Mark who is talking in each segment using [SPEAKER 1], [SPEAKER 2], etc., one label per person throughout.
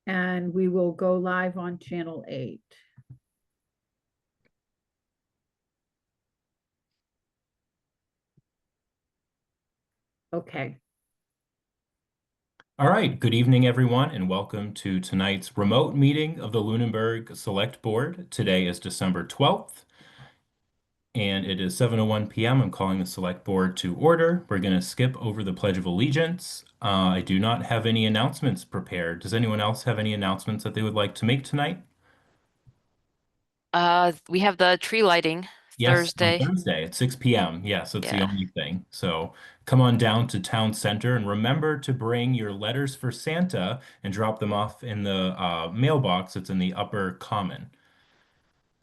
[SPEAKER 1] and we will go live on channel 8. Okay.
[SPEAKER 2] All right, good evening, everyone, and welcome to tonight's remote meeting of the Lunenburg Select Board. Today is December 12th, and it is 7:01 p.m. I'm calling the Select Board to order. We're going to skip over the Pledge of Allegiance. I do not have any announcements prepared. Does anyone else have any announcements that they would like to make tonight?
[SPEAKER 3] We have the tree lighting
[SPEAKER 2] Yes, on
[SPEAKER 3] Thursday.
[SPEAKER 2] Thursday at 6 p.m. Yes, that's the
[SPEAKER 3] Yeah.
[SPEAKER 2] only thing. So come on down to Town Center and remember to bring your letters for Santa and drop them off in the mailbox that's in the upper common.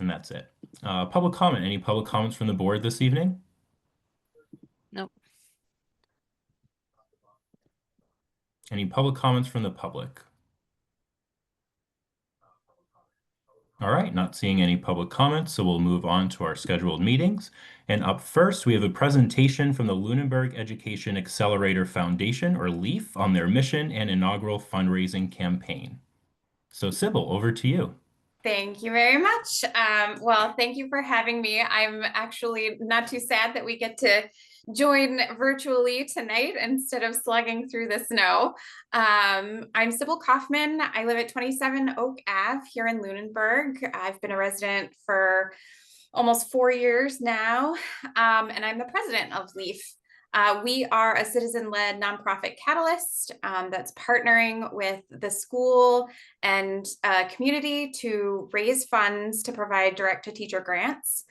[SPEAKER 2] And that's it. Public comment. Any public comments from the board this evening?
[SPEAKER 3] Nope.
[SPEAKER 2] Any public comments from the public? All right, not seeing any public comments, so we'll move on to our scheduled meetings. And up first, we have a presentation from the Lunenburg Education Accelerator Foundation, or LEAF, on their mission and inaugural fundraising campaign. So Sybil, over to you.
[SPEAKER 4] Thank you very much. Well, thank you for having me. I'm actually not too sad that we get to join virtually tonight instead of slugging through the snow. I'm Sybil Kaufman. I live at 27 Oak Ave here in Lunenburg. I've been a resident for almost 4 years now, and I'm the president of LEAF. We are a citizen-led nonprofit catalyst that's partnering with the school and community to raise funds to provide direct-to-teacher grants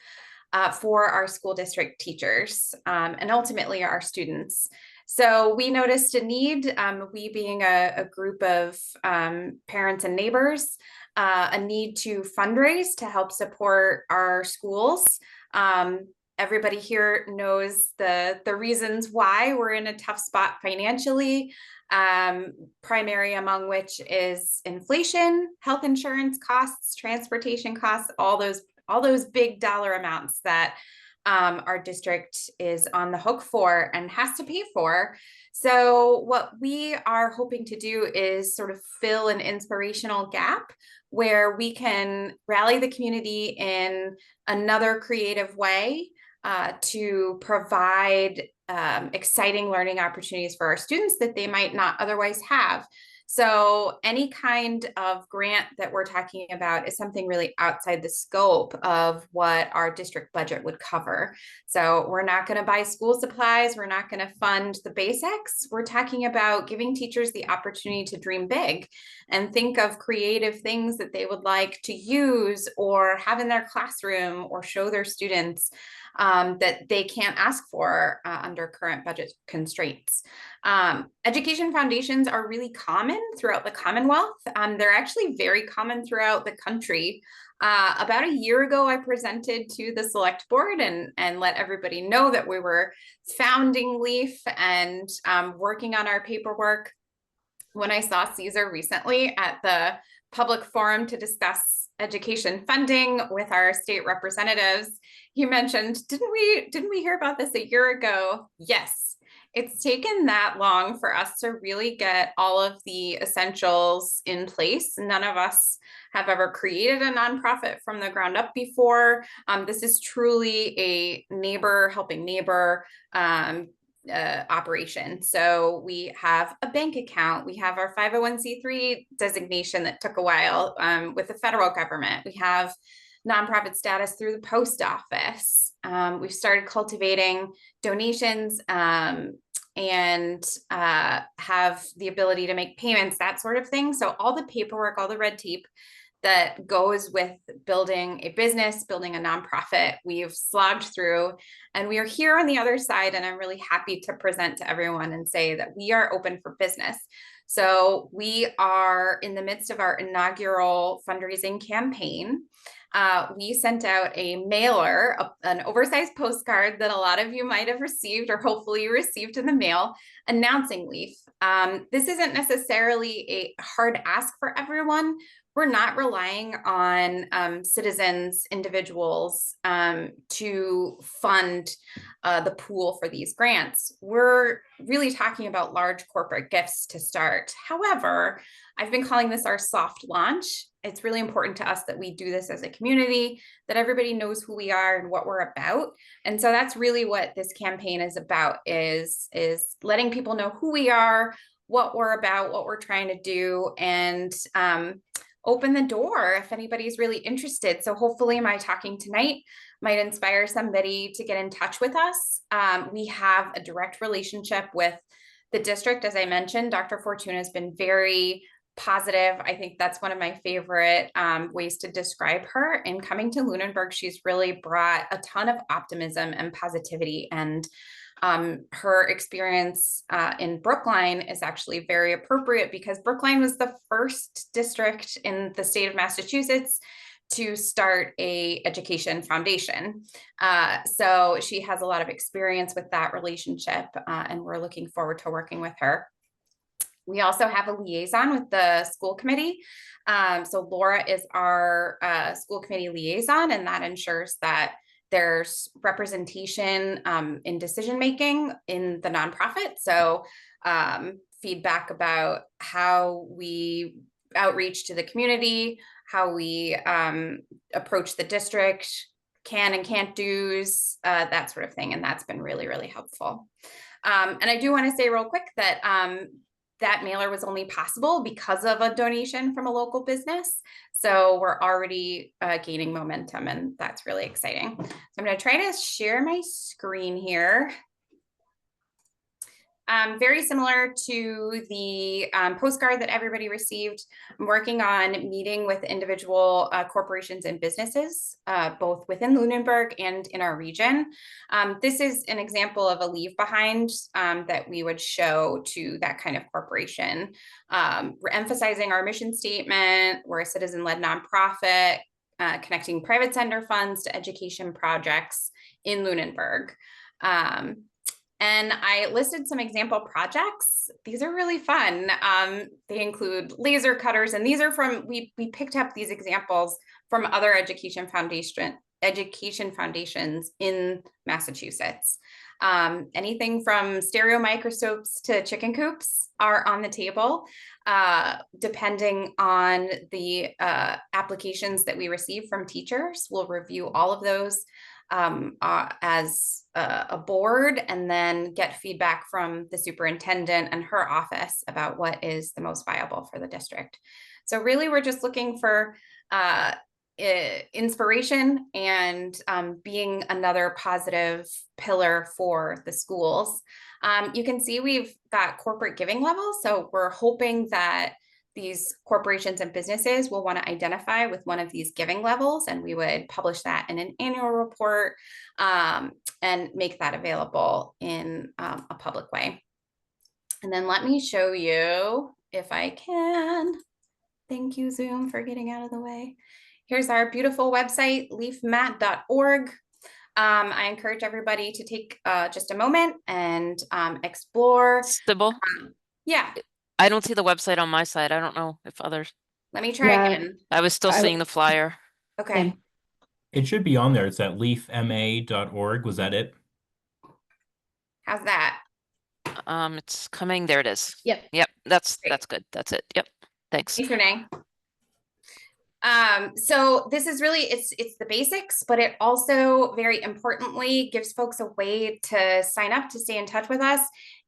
[SPEAKER 4] for our school district teachers and ultimately our students. So we noticed a need, we being a group of parents and neighbors, a need to fundraise to help support our schools. Everybody here knows the reasons why we're in a tough spot financially, primary among which is inflation, health insurance costs, transportation costs, all those big dollar amounts that our district is on the hook for and has to pay for. So what we are hoping to do is sort of fill an inspirational gap where we can rally the community in another creative way to provide exciting learning opportunities for our students that they might not otherwise have. So any kind of grant that we're talking about is something really outside the scope of what our district budget would cover. So we're not going to buy school supplies. We're not going to fund the basics. We're talking about giving teachers the opportunity to dream big and think of creative things that they would like to use or have in their classroom or show their students that they can't ask for under current budget constraints. Education foundations are really common throughout the Commonwealth. They're actually very common throughout the country. About a year ago, I presented to the select board and let everybody know that we were founding LEAF and working on our paperwork. When I saw Caesar recently at the public forum to discuss education funding with our state representatives, he mentioned, didn't we hear about this a year ago? Yes. It's taken that long for us to really get all of the essentials in place. None of us have ever created a nonprofit from the ground up before. This is truly a neighbor helping neighbor operation. So we have a bank account. We have our 501c3 designation that took a while with the federal government. We have nonprofit status through the post office. We've started cultivating donations and have the ability to make payments, that sort of thing. So all the paperwork, all the red tape that goes with building a business, building a nonprofit, we've slogged through, and we are here on the other side. And I'm really happy to present to everyone and say that we are open for business. So we are in the midst of our inaugural fundraising campaign. We sent out a mailer, an oversized postcard that a lot of you might have received or hopefully received in the mail, announcing LEAF. This isn't necessarily a hard ask for everyone. we're not relying on citizens, individuals to fund the pool for these grants. We're really talking about large corporate gifts to start. However, I've been calling this our soft launch. It's really important to us that we do this as a community, that everybody knows who we are and what we're about. And so that's really what this campaign is about, is letting people know who we are, what we're about, what we're trying to do, and open the door if anybody's really interested. So hopefully my talking tonight might inspire somebody to get in touch with us. We have a direct relationship with the district. As I mentioned, Dr. Fortuna has been very positive. I think that's one of my favorite ways to describe her. In coming to Lunenburg, she's really brought a ton of optimism and positivity, and her experience in Brookline is actually very appropriate because Brookline was the first district in the state of Massachusetts to start a education foundation. So she has a lot of experience with that relationship, and we're looking forward to working with her. We also have a liaison with the school committee. So Laura is our school committee liaison, and that ensures that there's representation in decision-making in the nonprofit. So feedback about how we outreach to the community, how we approach the district, can and can't do's, that sort of thing. And that's been really, really helpful. And I do want to say real quick that that mailer was only possible because of a donation from a local business. So we're already gaining momentum, and that's really exciting. So I'm going to try to share my screen here. Very similar to the postcard that everybody received. I'm working on meeting with individual corporations and businesses, both within Lunenburg and in our region. This is an example of a leave behind that we would show to that kind of corporation. We're emphasizing our mission statement. We're a citizen-led nonprofit, connecting private sector funds to education projects in Lunenburg. And I listed some example projects. These are really fun. They include laser cutters, and these are from, we picked up these examples from other education foundations in Massachusetts. Anything from stereo microscopes to chicken coops are on the table, depending on the applications that we receive from teachers. We'll review all of those as a board, and then get feedback from the superintendent and her office about what is the most viable for the district. So really, we're just looking for inspiration and being another positive pillar for the schools. You can see we've got corporate giving levels. So we're hoping that these corporations and businesses will want to identify with one of these giving levels, and we would publish that in an annual report and make that available in a public way. And then let me show you, if I can. Thank you, Zoom, for getting out of the way. Here's our beautiful website, leafmat.org. I encourage everybody to take just a moment and explore.
[SPEAKER 3] Sybil,
[SPEAKER 4] Yeah.
[SPEAKER 3] I don't see the website on my side. I don't know if others.
[SPEAKER 4] Let me try
[SPEAKER 1] Yeah.
[SPEAKER 4] again.
[SPEAKER 3] I was still seeing the flyer.
[SPEAKER 4] Okay.
[SPEAKER 2] It should be on there. It's at leafma.org. Was that it?
[SPEAKER 4] How's that?
[SPEAKER 3] It's coming. There it is.
[SPEAKER 1] Yep.
[SPEAKER 3] Yep. That's
[SPEAKER 4] Great.
[SPEAKER 3] good. That's it. Yep. Thanks.
[SPEAKER 4] Thanks, Renee. So this is really, it's the basics, but it also very importantly gives folks a way to sign up to stay in touch with us,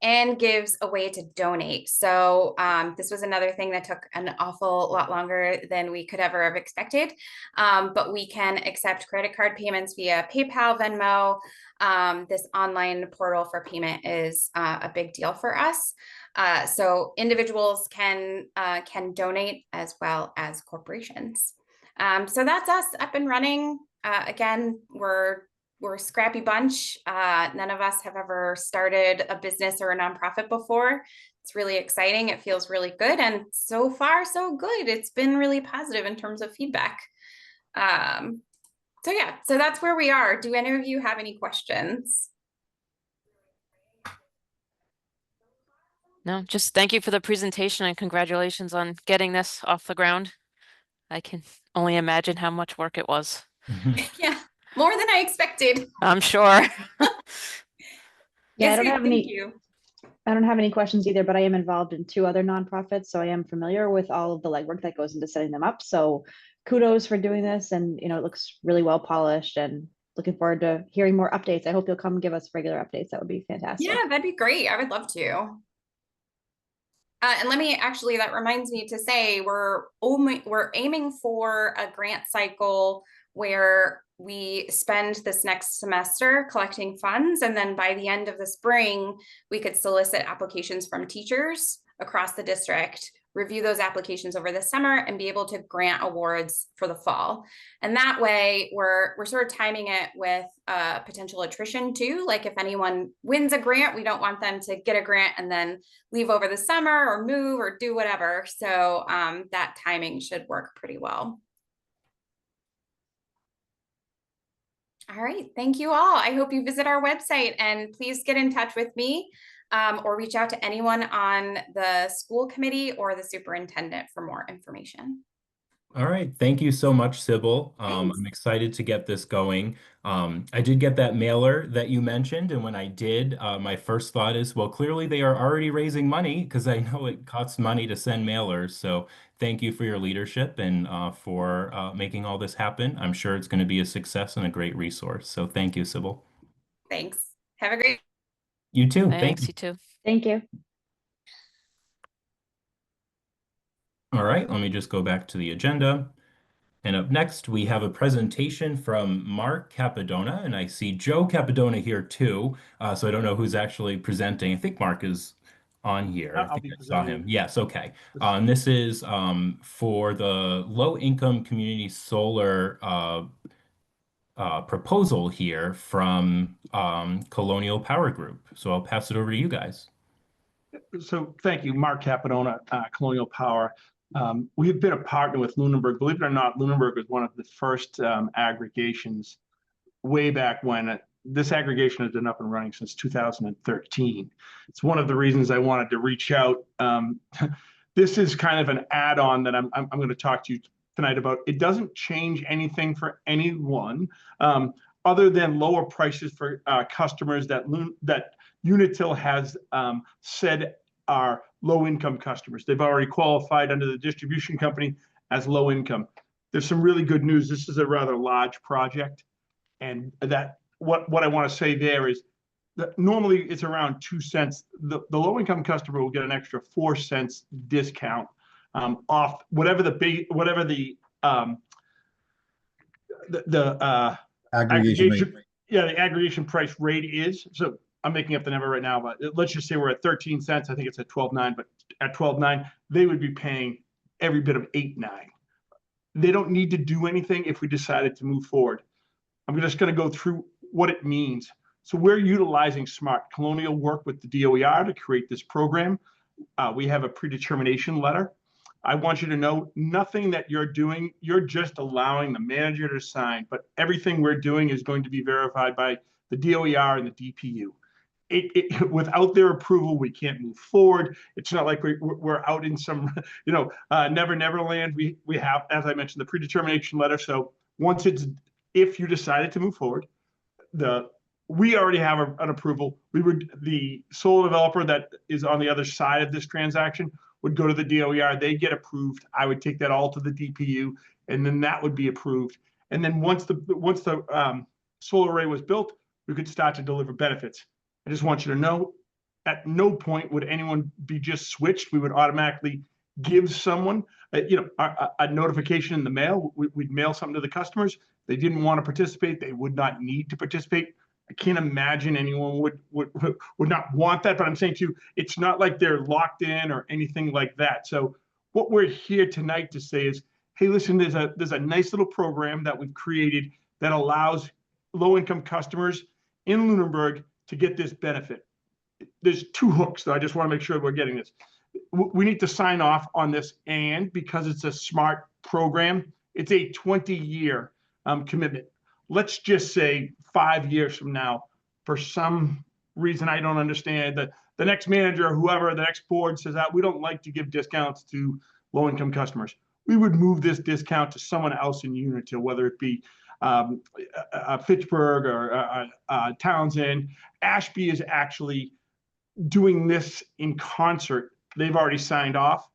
[SPEAKER 4] and gives a way to donate. So this was another thing that took an awful lot longer than we could ever have expected. But we can accept credit card payments via PayPal, Venmo. This online portal for payment is a big deal for us. So individuals can donate as well as corporations. So that's us up and running. Again, we're a scrappy bunch. None of us have ever started a business or a nonprofit before. It's really exciting. It feels really good. And so far, so good. It's been really positive in terms of feedback. So yeah, so that's where we are. Do any of you have any questions?
[SPEAKER 3] No, just thank you for the presentation and congratulations on getting this off the ground. I can only imagine how much work it was.
[SPEAKER 4] Yeah, more than I expected.
[SPEAKER 3] I'm sure.
[SPEAKER 5] Yeah,
[SPEAKER 4] Yes,
[SPEAKER 5] I don't
[SPEAKER 4] good,
[SPEAKER 5] have
[SPEAKER 4] thank
[SPEAKER 5] any,
[SPEAKER 4] you.
[SPEAKER 5] I don't have any questions either, but I am involved in 2 other nonprofits, so I am familiar with all of the legwork that goes into setting them up. So kudos for doing this, and it looks really well polished, and looking forward to hearing more updates. I hope you'll come give us regular updates. That would be fantastic.
[SPEAKER 4] Yeah, that'd be great. I would love to. And let me actually, that reminds me to say we're aiming for a grant cycle where we spend this next semester collecting funds, and then by the end of the spring, we could solicit applications from teachers across the district, review those applications over the summer, and be able to grant awards for the fall. And that way, we're sort of timing it with potential attrition too. Like if anyone wins a grant, we don't want them to get a grant and then leave over the summer or move or do whatever. So that timing should work pretty well. All right, thank you all. I hope you visit our website, and please get in touch with me or reach out to anyone on the school committee or the superintendent for more information.
[SPEAKER 2] All right. Thank you so much, Sybil.
[SPEAKER 4] Thanks.
[SPEAKER 2] I'm excited to get this going. I did get that mailer that you mentioned, and when I did, my first thought is, well, clearly they are already raising money because I know it costs money to send mailers. So thank you for your leadership and for making all this happen. I'm sure it's going to be a success and a great resource. So thank you, Sybil.
[SPEAKER 4] Thanks. Have a great
[SPEAKER 2] You too.
[SPEAKER 3] Thanks,
[SPEAKER 2] Thank you.
[SPEAKER 3] you too.
[SPEAKER 5] Thank you.
[SPEAKER 2] All right, let me just go back to the agenda. And up next, we have a presentation from Mark Capadona, and I see Joe Capadona here too. So I don't know who's actually presenting. I think Mark is on here. I
[SPEAKER 6] I'll
[SPEAKER 2] think
[SPEAKER 6] be
[SPEAKER 2] I saw him.
[SPEAKER 6] presenting.
[SPEAKER 2] Yes, okay. And this is for the low-income community solar proposal here from Colonial Power Group. So I'll pass it over to you guys.
[SPEAKER 6] So thank you, Mark Capadona, Colonial Power. We've been a partner with Lunenburg. Believe it or not, Lunenburg was one of the first aggregations way back when. This aggregation has been up and running since 2013. It's one of the reasons I wanted to reach out. This is kind of an add-on that I'm going to talk to you tonight about. It doesn't change anything for anyone other than lower prices for customers that Unitil has said are low-income customers. They've already qualified under the distribution company as low income. There's some really good news. This is a rather large project, and that what I want to say there is that normally it's around 2 cents. The low-income customer will get an extra 4 cents discount off whatever the
[SPEAKER 7] Aggregation rate.
[SPEAKER 6] Yeah, the aggregation price rate is. So I'm making up the number right now, but let's just say we're at 13 cents. I think it's at 12.9, but at 12.9, they would be paying every bit of 8.9. They don't need to do anything if we decided to move forward. I'm just going to go through what it means. So we're utilizing SMART. Colonial worked with the DOER to create this program. We have a predetermination letter. I want you to know nothing that you're doing, you're just allowing the manager to sign, but everything we're doing is going to be verified by the DOER and the DPU. Without their approval, we can't move forward. It's not like we're out in some, never land. We have, as I mentioned, the predetermination letter. So once if you decided to move forward, we already have an approval. The solar developer that is on the other side of this transaction would go to the DOER. They get approved. I would take that all to the DPU, and then that would be approved. And then once the solar array was built, we could start to deliver benefits. I just want you to know, at no point would anyone be just switched. We would automatically give someone, a notification in the mail. We'd mail something to the customers. They didn't want to participate. They would not need to participate. I can't imagine anyone would not want that. But I'm saying to you, it's not like they're locked in or anything like that. So what we're here tonight to say is, hey, listen, there's a nice little program that we've created that allows low-income customers in Lunenburg to get this benefit. There's 2 hooks, though. I just want to make sure we're getting this. We need to sign off on this, and because it's a SMART program, it's a 20-year commitment. Let's just say 5 years from now, for some reason I don't understand, that the next manager or whoever, the next board says that we don't like to give discounts to low-income customers. we would move this discount to someone else in Unitil, whether it be Fitchburg or Townsend. Ashby is actually doing this in concert. They've already signed off.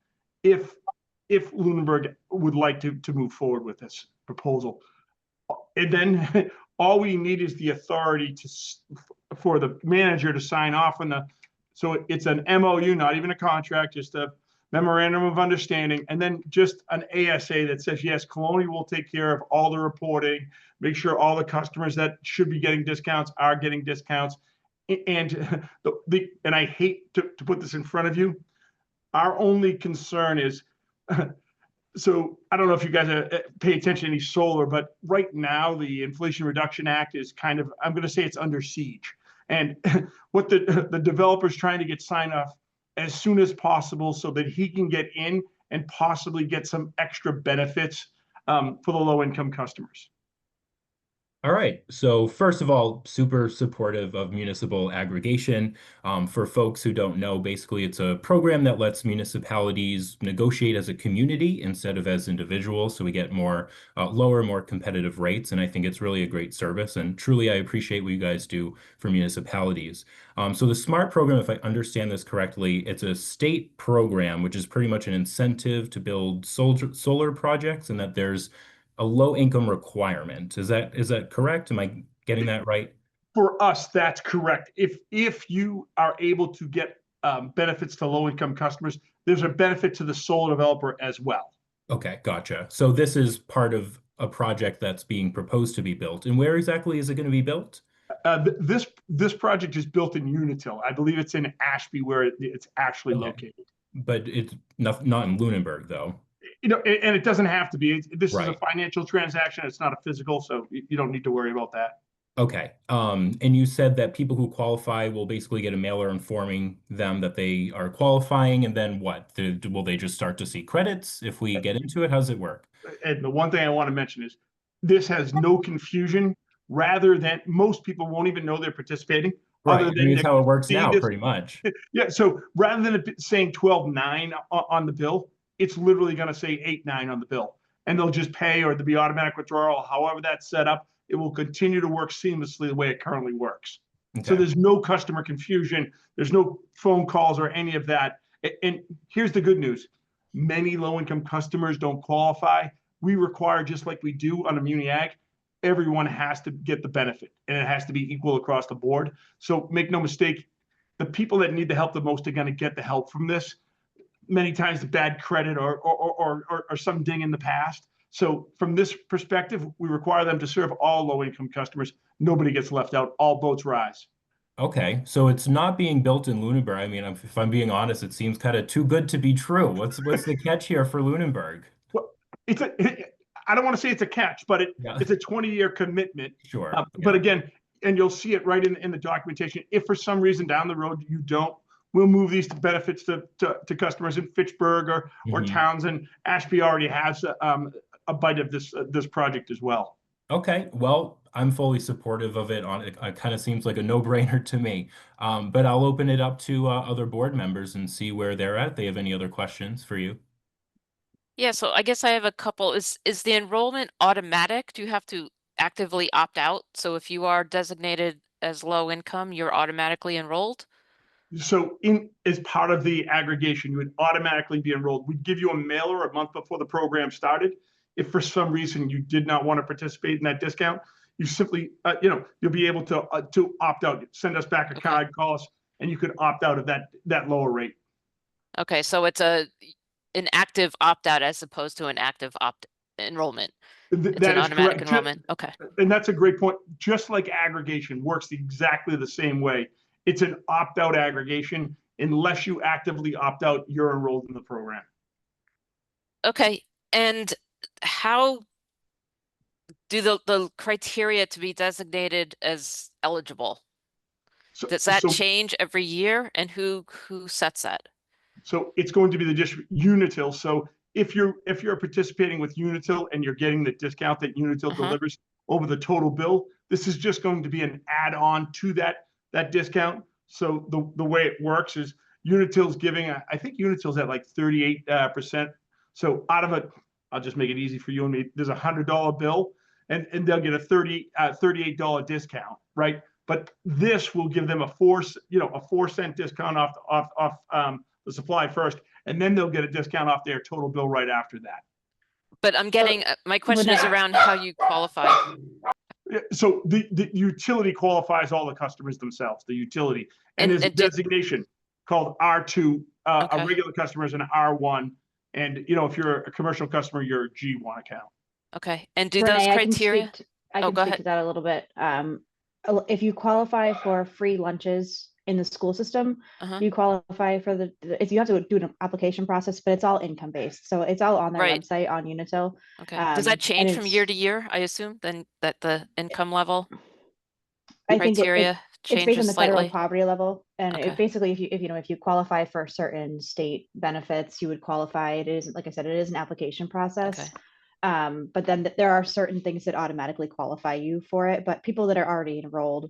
[SPEAKER 6] If Lunenburg would like to move forward with this proposal, and then all we need is the authority for the manager to sign off on so it's an MOU, not even a contract, just a memorandum of understanding, and then just an ASA that says, yes, Colonial will take care of all the reporting, make sure all the customers that should be getting discounts are getting discounts. And and I hate to put this in front of you. Our only concern is, so I don't know if you guys pay attention to any solar, but right now the Inflation Reduction Act is kind of, I'm going to say it's under siege. And what the developer's trying to get signed off as soon as possible so that he can get in and possibly get some extra benefits for the low income customers.
[SPEAKER 2] All right. So first of all, super supportive of municipal aggregation. For folks who don't know, basically it's a program that lets municipalities negotiate as a community instead of as individuals. So we get more lower, more competitive rates. And I think it's really a great service. And truly, I appreciate what you guys do for municipalities. So the SMART program, if I understand this correctly, it's a state program, which is pretty much an incentive to build solar projects, and that there's a low income requirement. Is that correct? Am I getting that right?
[SPEAKER 6] For us, that's correct. If you are able to get benefits to low income customers, there's a benefit to the solar developer as well.
[SPEAKER 2] Okay, gotcha. So this is part of a project that's being proposed to be built. And where exactly is it going to be built?
[SPEAKER 6] This project is built in Unitil. I believe it's in Ashby where it's actually located.
[SPEAKER 2] But it's not in Lunenburg, though.
[SPEAKER 6] And it doesn't have to be. This is a
[SPEAKER 2] Right.
[SPEAKER 6] financial transaction. It's not a physical, so you don't need to worry about that.
[SPEAKER 2] Okay. And you said that people who qualify will basically get a mailer informing them that they are qualifying, and then what? Will they just start to see credits if we get into it? How does it work?
[SPEAKER 6] And the one thing I want to mention is this has no confusion. Rather than most people won't even know they're participating.
[SPEAKER 2] Right.
[SPEAKER 6] Other
[SPEAKER 2] I mean,
[SPEAKER 6] than
[SPEAKER 2] it's how it works
[SPEAKER 6] see
[SPEAKER 2] now,
[SPEAKER 6] this-
[SPEAKER 2] pretty much.
[SPEAKER 6] Yeah. So rather than it saying 12.9 on the bill, it's literally going to say 8.9 on the bill, and they'll just pay, or there'll be automatic withdrawal. However that's set up, it will continue to work seamlessly the way it currently works. So
[SPEAKER 2] Okay.
[SPEAKER 6] there's no customer confusion. There's no phone calls or any of that. And here's the good news. Many low-income customers don't qualify. We require, just like we do on a Muni Ag, everyone has to get the benefit, and it has to be equal across the board. So make no mistake, the people that need the help the most are going to get the help from this. Many times the bad credit or some ding in the past. So from this perspective, we require them to serve all low-income customers. Nobody gets left out. All boats rise.
[SPEAKER 2] Okay, so it's not being built in Lunenburg. I mean, if I'm being honest, it seems kind of too good to be true. What's the catch here for Lunenburg?
[SPEAKER 6] Well, I don't want to say it's a catch, but
[SPEAKER 2] Yeah.
[SPEAKER 6] it's a 20-year commitment.
[SPEAKER 2] Sure.
[SPEAKER 6] But again, and you'll see it right in the documentation. If for some reason down the road you don't, we'll move these benefits to customers in Fitchburg or
[SPEAKER 2] Mhm.
[SPEAKER 6] Townsend. Ashby already has a bite of this project as well.
[SPEAKER 2] Okay, well, I'm fully supportive of it. It kind of seems like a no-brainer to me. But I'll open it up to other board members and see where they're at. If they have any other questions for you.
[SPEAKER 3] Yeah, so I guess I have a couple. Is the enrollment automatic? Do you have to actively opt out? So if you are designated as low income, you're automatically enrolled?
[SPEAKER 6] So as part of the aggregation, you would automatically be enrolled. We'd give you a mailer a month before the program started. If for some reason you did not want to participate in that discount, you simply, you'll be able to opt out. Send us back a
[SPEAKER 3] Okay.
[SPEAKER 6] card, call us, and you could opt out of that lower rate.
[SPEAKER 3] Okay, so it's an active opt out as opposed to an active opt enrollment. It's
[SPEAKER 6] That
[SPEAKER 3] an
[SPEAKER 6] is
[SPEAKER 3] automatic
[SPEAKER 6] correct.
[SPEAKER 3] enrollment. Okay.
[SPEAKER 6] And that's a great point. Just like aggregation works exactly the same way. It's an opt-out aggregation. Unless you actively opt out, you're enrolled in the program.
[SPEAKER 3] Okay. And how do the criteria to be designated as eligible? Does that change every year? And who sets that?
[SPEAKER 6] So it's going to be the district Unitil. So if you're participating with Unitil and you're getting the discount that Unitil delivers over the total bill, this is just going to be an add-on to that discount. So the way it works is Unitil's giving, I think Unitil's at like 38%. So out of I'll just make it easy for you and me. There's $100 bill and they'll get a $38 discount, right? But this will give them a 4-cent discount off the supply first, and then they'll get a discount off their total bill right after that.
[SPEAKER 3] But I'm getting, my question is around how you qualify.
[SPEAKER 6] So the utility qualifies all the customers themselves, the utility. And there's a designation called R2, a regular customer is an R1. And, if you're a commercial customer, you're a G1 account.
[SPEAKER 3] Okay. And do
[SPEAKER 5] Renee,
[SPEAKER 3] those criteria?
[SPEAKER 5] I can speak to that a little bit. If you qualify for free lunches in the school system, you qualify for if you have to do an application process, but it's all income based. So it's all on their website on Unitil.
[SPEAKER 3] Okay. Does that change from year to year, I assume, then that the income level criteria
[SPEAKER 5] it's based on the
[SPEAKER 3] slightly?
[SPEAKER 5] federal poverty level. And it basically, if you qualify for certain state benefits, you would qualify. It is, like I said, it is an application process. But then there are certain things that automatically qualify you for it. But people that are already enrolled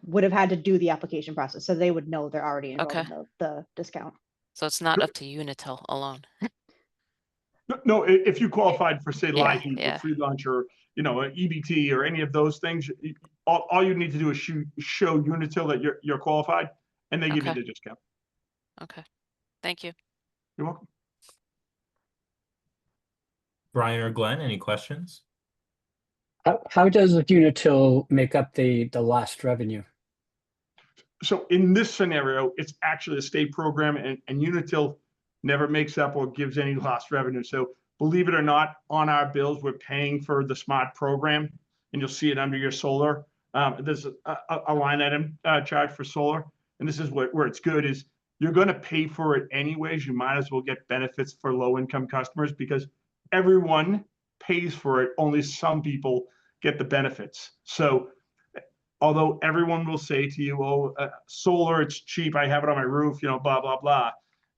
[SPEAKER 5] would have had to do the application process, so they would know they're already enrolled in the discount.
[SPEAKER 3] So it's not up to Unitil alone.
[SPEAKER 6] No, if you qualified for, say, LIHEAP or free lunch or an EBT or any of those things, all you need to do is show Unitil that you're qualified, and they give you the discount.
[SPEAKER 3] Okay, thank you.
[SPEAKER 6] You're welcome.
[SPEAKER 2] Brian or Glenn, any questions?
[SPEAKER 7] How does Unitil make up the lost revenue?
[SPEAKER 6] So in this scenario, it's actually a state program, and Unitil never makes up or gives any lost revenue. So believe it or not, on our bills, we're paying for the SMART program, and you'll see it under your solar. There's a line item charge for solar, and this is where it's good is you're going to pay for it anyways. You might as well get benefits for low-income customers because everyone pays for it. Only some people get the benefits. So although everyone will say to you, solar, it's cheap, I have it on my roof, blah, blah, blah.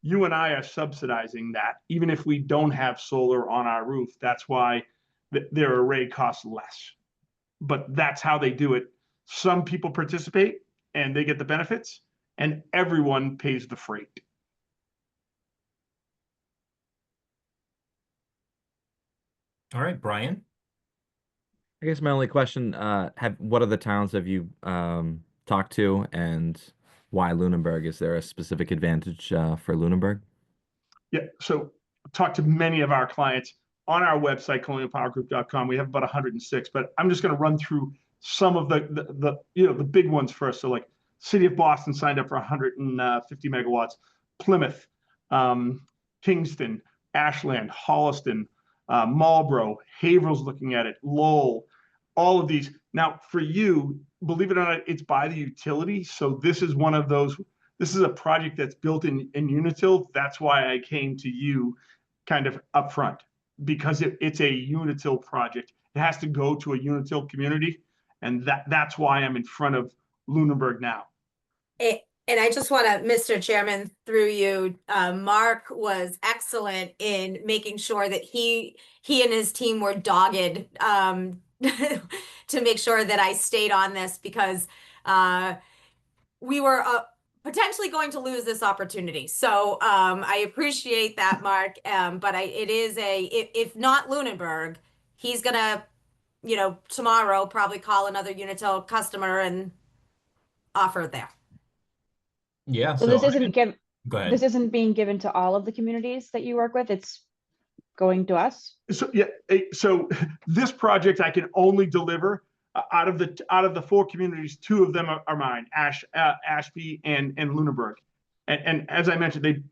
[SPEAKER 6] You and I are subsidizing that. Even if we don't have solar on our roof, that's why their array costs less. But that's how they do it. Some people participate and they get the benefits, and everyone pays the freight.
[SPEAKER 2] All right, Brian.
[SPEAKER 8] I guess my only question, what other towns have you talked to, and why Lunenburg? Is there a specific advantage for Lunenburg?
[SPEAKER 6] Yeah, so I've talked to many of our clients on our website, colonialpowergroup.com. We have about 106, but I'm just going to run through some of the big ones first. So like City of Boston signed up for 150 megawatts, Plymouth, Kingston, Ashland, Holliston, Marlboro, Haverhill's looking at it, Lowell, all of these. Now for you, believe it or not, it's by the utility. So this is one of those, this is a project that's built in Unitil. That's why I came to you kind of upfront, because it's a Unitil project. It has to go to a Unitil community. And that's why I'm in front of Lunenburg now.
[SPEAKER 9] And I just want to, Mr. Chairman, through you, Mark was excellent in making sure that he and his team were dogged to make sure that I stayed on this, because we were potentially going to lose this opportunity. So I appreciate that, Mark. But it is if not Lunenburg, he's going to, tomorrow probably call another Unitil customer and offer there.
[SPEAKER 2] Yeah.
[SPEAKER 5] So this isn't
[SPEAKER 2] go ahead.
[SPEAKER 5] This isn't being given to all of the communities that you work with. It's going to us. So
[SPEAKER 6] yeah. So this project I can only deliver out of the 4 communities. 2 of them are mine: Ashby and Lunenburg. And as I mentioned,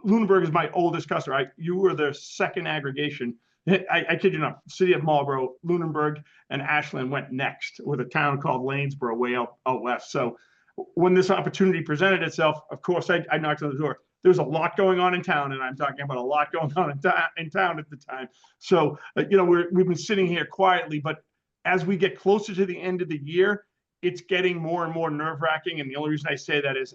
[SPEAKER 6] Lunenburg is my oldest customer. You were their second aggregation. I kid you not. City of Marlboro, Lunenburg, and Ashland went next, with a town called Lanesboro way out west. So when this opportunity presented itself, of course, I knocked on the door. There's a lot going on in town, and I'm talking about a lot going on in town at the time. So, we've been sitting here quietly, but as we get closer to the end of the year, it's getting more and more nerve-wracking. And the only reason I say that is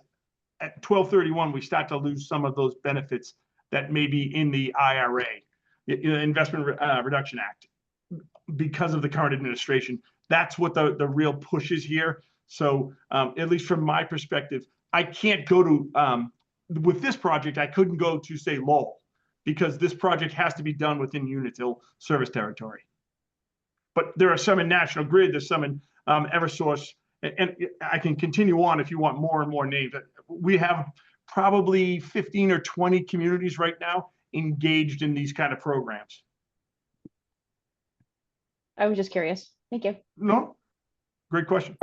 [SPEAKER 6] at 12/31, we start to lose some of those benefits that may be in the IRA, Investment Reduction Act, because of the current administration. That's what the real push is here. So at least from my perspective, I can't go to, with this project, I couldn't go to, say, Lowell, because this project has to be done within Unitil service territory. But there are some in National Grid, there's some in Eversource, and I can continue on if you want more and more names. We have probably 15 or 20 communities right now engaged in these kind of programs.
[SPEAKER 5] I was just curious. Thank you.
[SPEAKER 6] No, great question.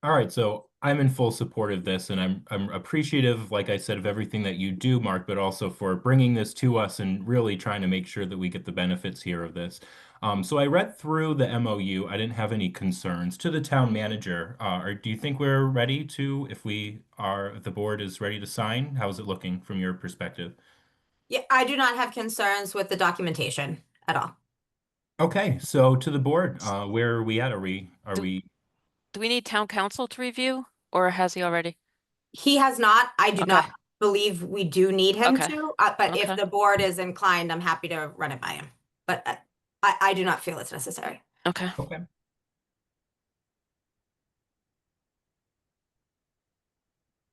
[SPEAKER 2] All right, so I'm in full support of this, and I'm appreciative, like I said, of everything that you do, Mark, but also for bringing this to us and really trying to make sure that we get the benefits here of this. So I read through the MOU. I didn't have any concerns. To the town manager, or do you think we're ready to, if the board is ready to sign? How's it looking from your perspective?
[SPEAKER 9] Yeah, I do not have concerns with the documentation at all.
[SPEAKER 2] Okay, so to the board, where are we at? Are we
[SPEAKER 3] Do we need town council to review, or has he already?
[SPEAKER 9] He has not. I do
[SPEAKER 3] Okay.
[SPEAKER 9] not believe we do need him
[SPEAKER 3] Okay.
[SPEAKER 9] to, but if
[SPEAKER 3] Okay.
[SPEAKER 9] the board is inclined, I'm happy to run it by him. But I do not feel it's necessary.
[SPEAKER 3] Okay.
[SPEAKER 2] okay?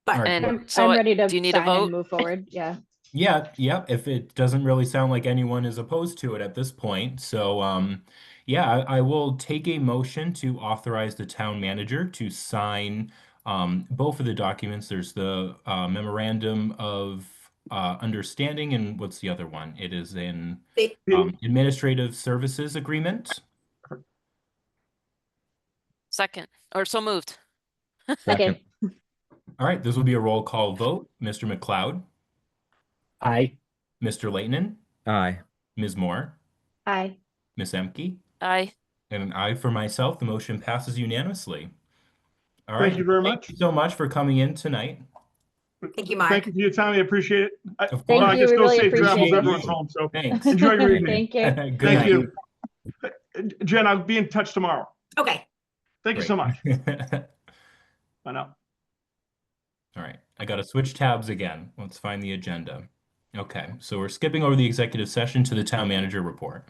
[SPEAKER 9] But
[SPEAKER 2] All right.
[SPEAKER 3] And so
[SPEAKER 5] I'm ready to
[SPEAKER 3] do you need a
[SPEAKER 5] sign and
[SPEAKER 3] vote?
[SPEAKER 5] move forward. Yeah.
[SPEAKER 2] Yeah. If it doesn't really sound like anyone is opposed to it at this point, so yeah, I will take a motion to authorize the town manager to sign both of the documents. There's the memorandum of understanding, and what's the other one? It is in
[SPEAKER 9] the-
[SPEAKER 2] administrative services agreement.
[SPEAKER 3] Second, or so moved.
[SPEAKER 5] Second.
[SPEAKER 2] All right, this will be a roll call vote. Mr. McLeod,
[SPEAKER 7] Aye.
[SPEAKER 2] Mr. Leighton,
[SPEAKER 8] Aye.
[SPEAKER 2] Ms. Moore,
[SPEAKER 5] Aye.
[SPEAKER 2] Ms. Emke,
[SPEAKER 3] Aye.
[SPEAKER 2] and an aye for myself. The motion passes unanimously. All right.
[SPEAKER 6] Thank you very
[SPEAKER 2] Thank
[SPEAKER 6] much.
[SPEAKER 2] you so much for coming in tonight.
[SPEAKER 9] Thank you, Mark.
[SPEAKER 6] Thank you for your time. I appreciate it.
[SPEAKER 2] Of
[SPEAKER 5] Thank
[SPEAKER 2] course.
[SPEAKER 6] I
[SPEAKER 5] you.
[SPEAKER 6] can
[SPEAKER 5] We
[SPEAKER 6] still
[SPEAKER 5] really
[SPEAKER 6] safe travels.
[SPEAKER 5] appreciate
[SPEAKER 6] Everyone's
[SPEAKER 2] it.
[SPEAKER 6] home, so
[SPEAKER 2] Thanks.
[SPEAKER 6] enjoy your evening.
[SPEAKER 5] Thank you.
[SPEAKER 2] Good
[SPEAKER 6] Thank
[SPEAKER 2] night.
[SPEAKER 6] you. Jen, I'll be in touch tomorrow.
[SPEAKER 9] Okay.
[SPEAKER 6] Thank you so much.
[SPEAKER 2] Great.
[SPEAKER 6] Bye now.
[SPEAKER 2] All right, I got to switch tabs again. Let's find the agenda. Okay, so we're skipping over the executive session to the town manager report.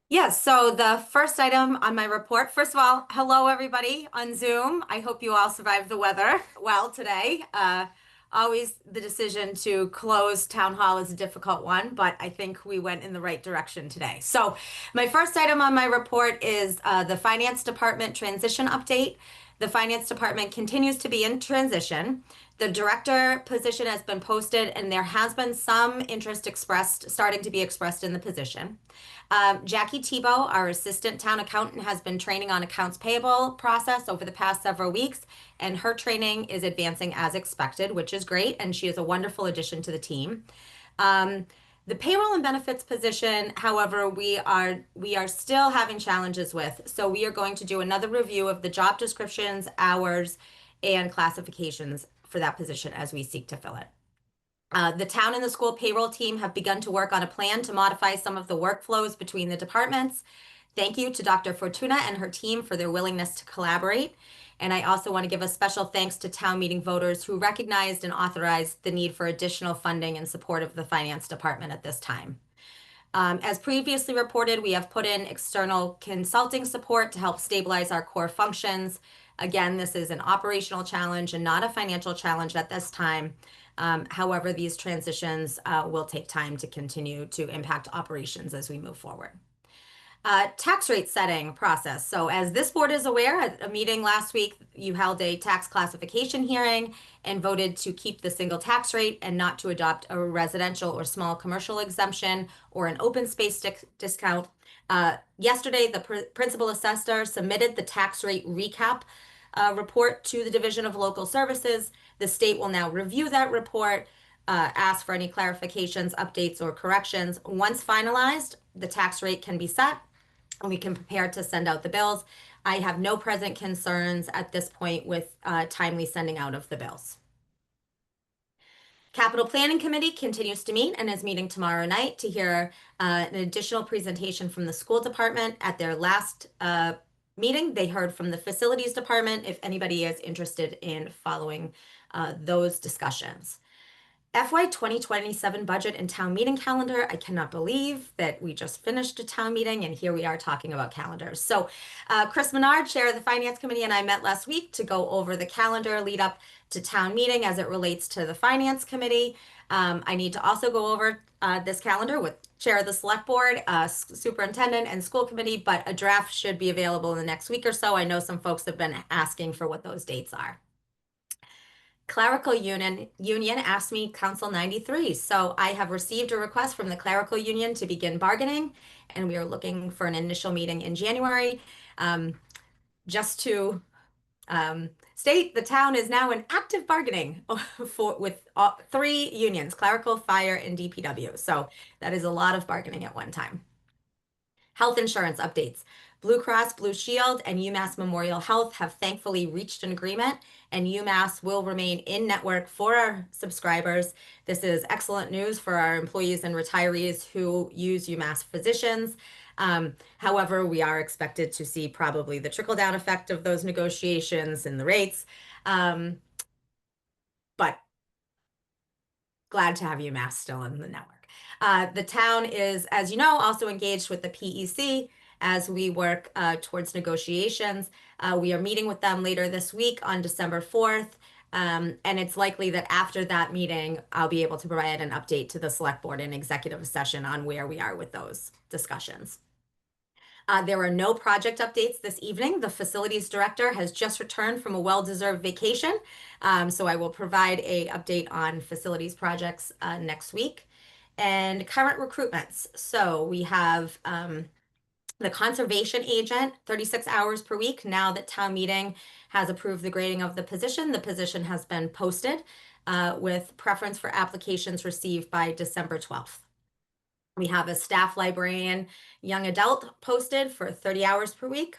[SPEAKER 9] Yes, so the first item on my report, first of all, hello, everybody on Zoom. I hope you all survived the weather well today. Always the decision to close town hall is a difficult one, but I think we went in the right direction today. So my first item on my report is the finance department transition update. The finance department continues to be in transition. The director position has been posted, and there has been some interest starting to be expressed in the position. Jackie Tebow, our assistant town accountant, has been training on accounts payable process over the past several weeks, and her training is advancing as expected, which is great, and she is a wonderful addition to the team. The payroll and benefits position, however, we are still having challenges with, so we are going to do another review of the job descriptions, hours, and classifications for that position as we seek to fill it. The town and the school payroll team have begun to work on a plan to modify some of the workflows between the departments. Thank you to Dr. Fortuna and her team for their willingness to collaborate. And I also want to give a special thanks to town meeting voters who recognized and authorized the need for additional funding in support of the finance department at this time. As previously reported, we have put in external consulting support to help stabilize our core functions. Again, this is an operational challenge and not a financial challenge at this time. However, these transitions will take time to continue to impact operations as we move forward. Tax rate setting process. So as this board is aware, at a meeting last week, you held a tax classification hearing and voted to keep the single tax rate and not to adopt a residential or small commercial exemption or an open space discount. Yesterday, the principal assessor submitted the tax rate recap report to the Division of Local Services. The state will now review that report, ask for any clarifications, updates, or corrections. Once finalized, the tax rate can be set and we can prepare to send out the bills. I have no present concerns at this point with timely sending out of the bills. Capital Planning Committee continues to meet and is meeting tomorrow night to hear an additional presentation from the school department. At their last meeting, they heard from the facilities department if anybody is interested in following those discussions. FY 2027 budget and town meeting calendar. I cannot believe that we just finished a town meeting and here we are talking about calendars. So Chris Menard, Chair of the Finance Committee, and I met last week to go over the calendar lead up to town meeting as it relates to the Finance Committee. I need to also go over this calendar with Chair of the Select Board, Superintendent, and School Committee, but a draft should be available in the next week or so. I know some folks have been asking for what those dates are. Clerical Union asked me Council 93. So I have received a request from the Clerical Union to begin bargaining, and we are looking for an initial meeting in January. Just to state, the town is now in active bargaining with 3 unions, clerical, fire, and DPW. So that is a lot of bargaining at one time. Health insurance updates. Blue Cross Blue Shield and UMass Memorial Health have thankfully reached an agreement, and UMass will remain in network for our subscribers. This is excellent news for our employees and retirees who use UMass physicians. However, we are expected to see probably the trickle-down effect of those negotiations and the rates. But glad to have UMass still in the network. The town is, as you know, also engaged with the PEC as we work towards negotiations. We are meeting with them later this week on December 4th. And it's likely that after that meeting, I'll be able to provide an update to the Select Board in executive session on where we are with those discussions. There are no project updates this evening. The facilities director has just returned from a well-deserved vacation. So I will provide an update on facilities projects next week. And current recruitments. So we have the conservation agent, 36 hours per week. Now that town meeting has approved the grading of the position has been posted with preference for applications received by December 12th. We have a staff librarian, young adult posted for 30 hours per week.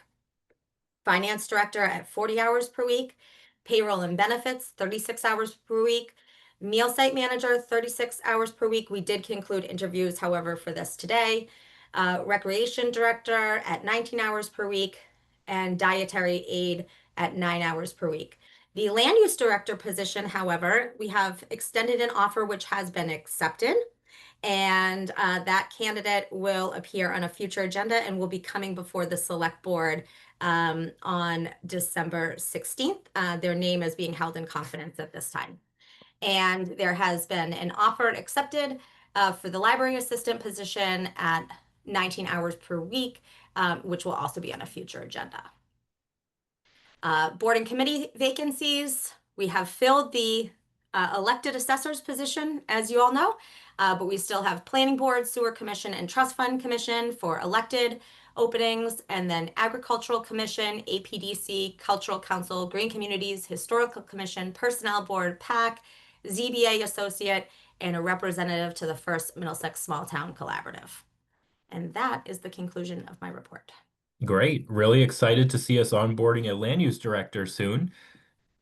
[SPEAKER 9] Finance director at 40 hours per week. Payroll and benefits, 36 hours per week. Meal site manager, 36 hours per week. We did conclude interviews, however, for this today. Recreation director at 19 hours per week, and dietary aide at 9 hours per week. The land use director position, however, we have extended an offer which has been accepted, and that candidate will appear on a future agenda and will be coming before the Select Board on December 16th. Their name is being held in confidence at this time. And there has been an offer accepted for the library assistant position at 19 hours per week, which will also be on a future agenda. Board and committee vacancies. We have filled the elected assessors position, as you all know, but we still have planning board, sewer commission, and trust fund commission for elected openings, and then agricultural commission, APDC, cultural council, green communities, historical commission, personnel board, PAC, ZBA associate, and a representative to the First Middlesex Small Town Collaborative. And that is the conclusion of my report.
[SPEAKER 2] Great. Really excited to see us onboarding a land use director soon.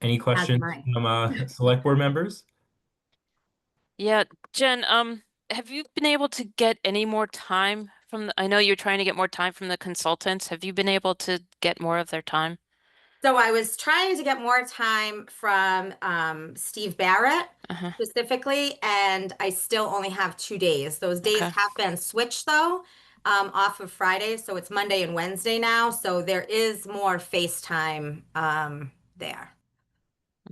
[SPEAKER 2] Any questions from Select Board members?
[SPEAKER 3] Yeah, Jen, have you been able to get any more time from I know you're trying to get more time from the consultants. Have you been able to get more of their time?
[SPEAKER 9] So I was trying to get more time from Steve Barrett specifically, and I still only have 2 days. Those days have been switched though, off of Friday. So it's Monday and Wednesday now. So there is more FaceTime there.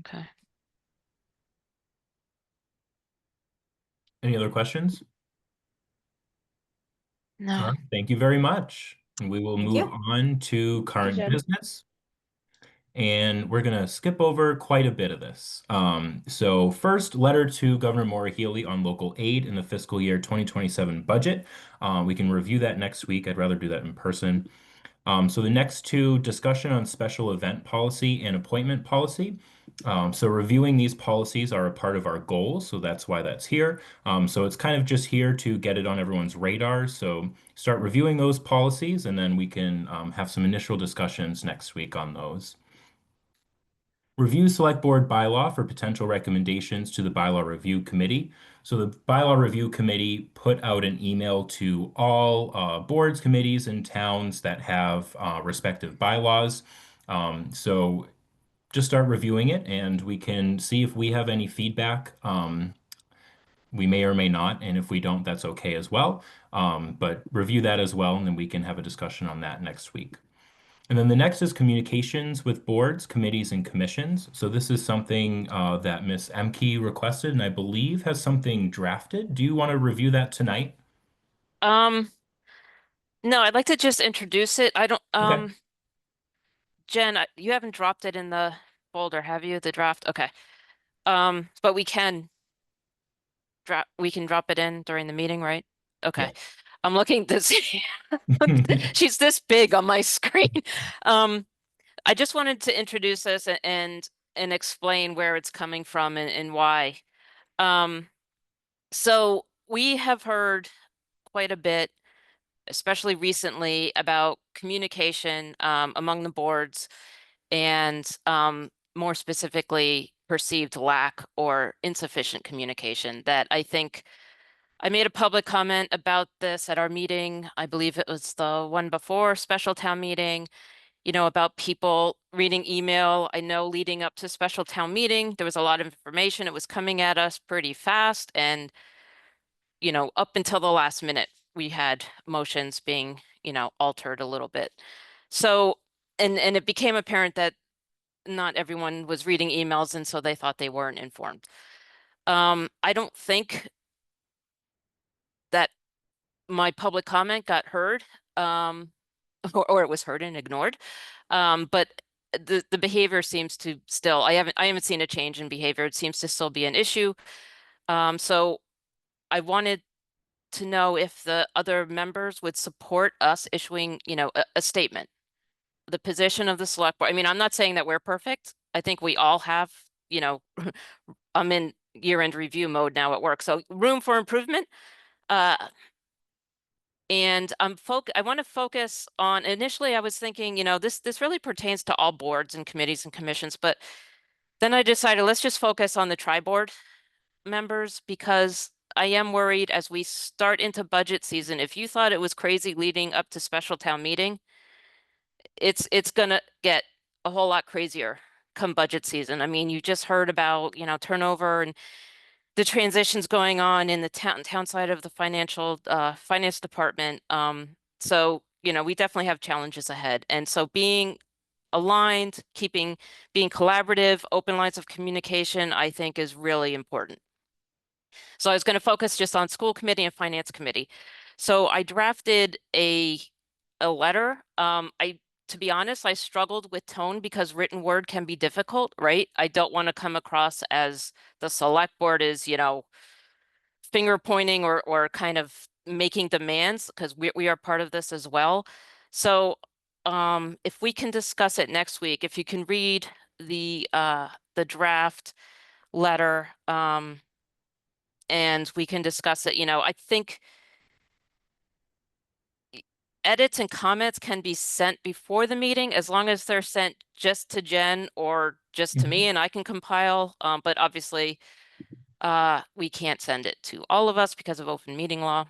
[SPEAKER 3] Okay.
[SPEAKER 2] Any other questions?
[SPEAKER 3] No.
[SPEAKER 2] All right, thank you very much. And we will move on to current business. And we're going to skip over quite a bit of this. So first, letter to Governor Maura Healey on local aid in the fiscal year 2027 budget. We can review that next week. I'd rather do that in person. So the next two, discussion on special event policy and appointment policy. So reviewing these policies are a part of our goals, so that's why that's here. So it's kind of just here to get it on everyone's radar. So start reviewing those policies, and then we can have some initial discussions next week on those. Review Select Board bylaw for potential recommendations to the Bylaw Review Committee. So the Bylaw Review Committee put out an email to all boards, committees, and towns that have respective bylaws. So just start reviewing it, and we can see if we have any feedback We may or may not, and if we don't, that's okay as well. But review that as well, and then we can have a discussion on that next week. And then the next is communications with boards, committees, and commissions. So this is something that Ms. Emke requested, and I believe has something drafted. Do you want to review that tonight?
[SPEAKER 3] No, I'd like to just introduce it. I don't,
[SPEAKER 2] Okay.
[SPEAKER 3] Jen, you haven't dropped it in the folder, have you? The draft? Okay. But we can drop it in during the meeting, right? Okay.
[SPEAKER 2] Yeah.
[SPEAKER 3] I'm looking this, she's this big on my screen. I just wanted to introduce this and explain where it's coming from and why. So we have heard quite a bit, especially recently, about communication among the boards and more specifically perceived lack or insufficient communication that I think I made a public comment about this at our meeting. I believe it was the one before special town meeting, you know, about people reading email. I know leading up to special town meeting, there was a lot of information. It was coming at us pretty fast. And, you know, up until the last minute, we had motions being, you know, altered a little bit. So, and it became apparent that not everyone was reading emails, and so they thought they weren't informed. I don't think that my public comment got heard, or it was heard and ignored. But the behavior seems to still, I haven't seen a change in behavior. It seems to still be an issue. So I wanted to know if the other members would support us issuing, you know, a statement. The position of the select board. I mean, I'm not saying that we're perfect. I think we all have, you know, I'm in year-end review mode now at work, so room for improvement. And I want to focus on, initially I was thinking, you know, this really pertains to all boards and committees and commissions, but then I decided let's just focus on the tri-board members, because I am worried as we start into budget season. If you thought it was crazy leading up to special town meeting, it's gonna get a whole lot crazier come budget season. I mean, you just heard about, you know, turnover and the transitions going on in the town side of the finance department. So, you know, we definitely have challenges ahead. And so being aligned, being collaborative, open lines of communication, I think is really important. So I was going to focus just on school committee and finance committee. So I drafted a letter. To be honest, I struggled with tone because written word can be difficult, right? I don't want to come across as the select board is, you know, finger pointing or kind of making demands, because we are part of this as well. So if we can discuss it next week, if you can read the draft letter, and we can discuss it, you know, I think edits and comments can be sent before the meeting as long as they're sent just to Jen or just to me, and I can compile. But obviously, we can't send it to all of us because of open meeting law.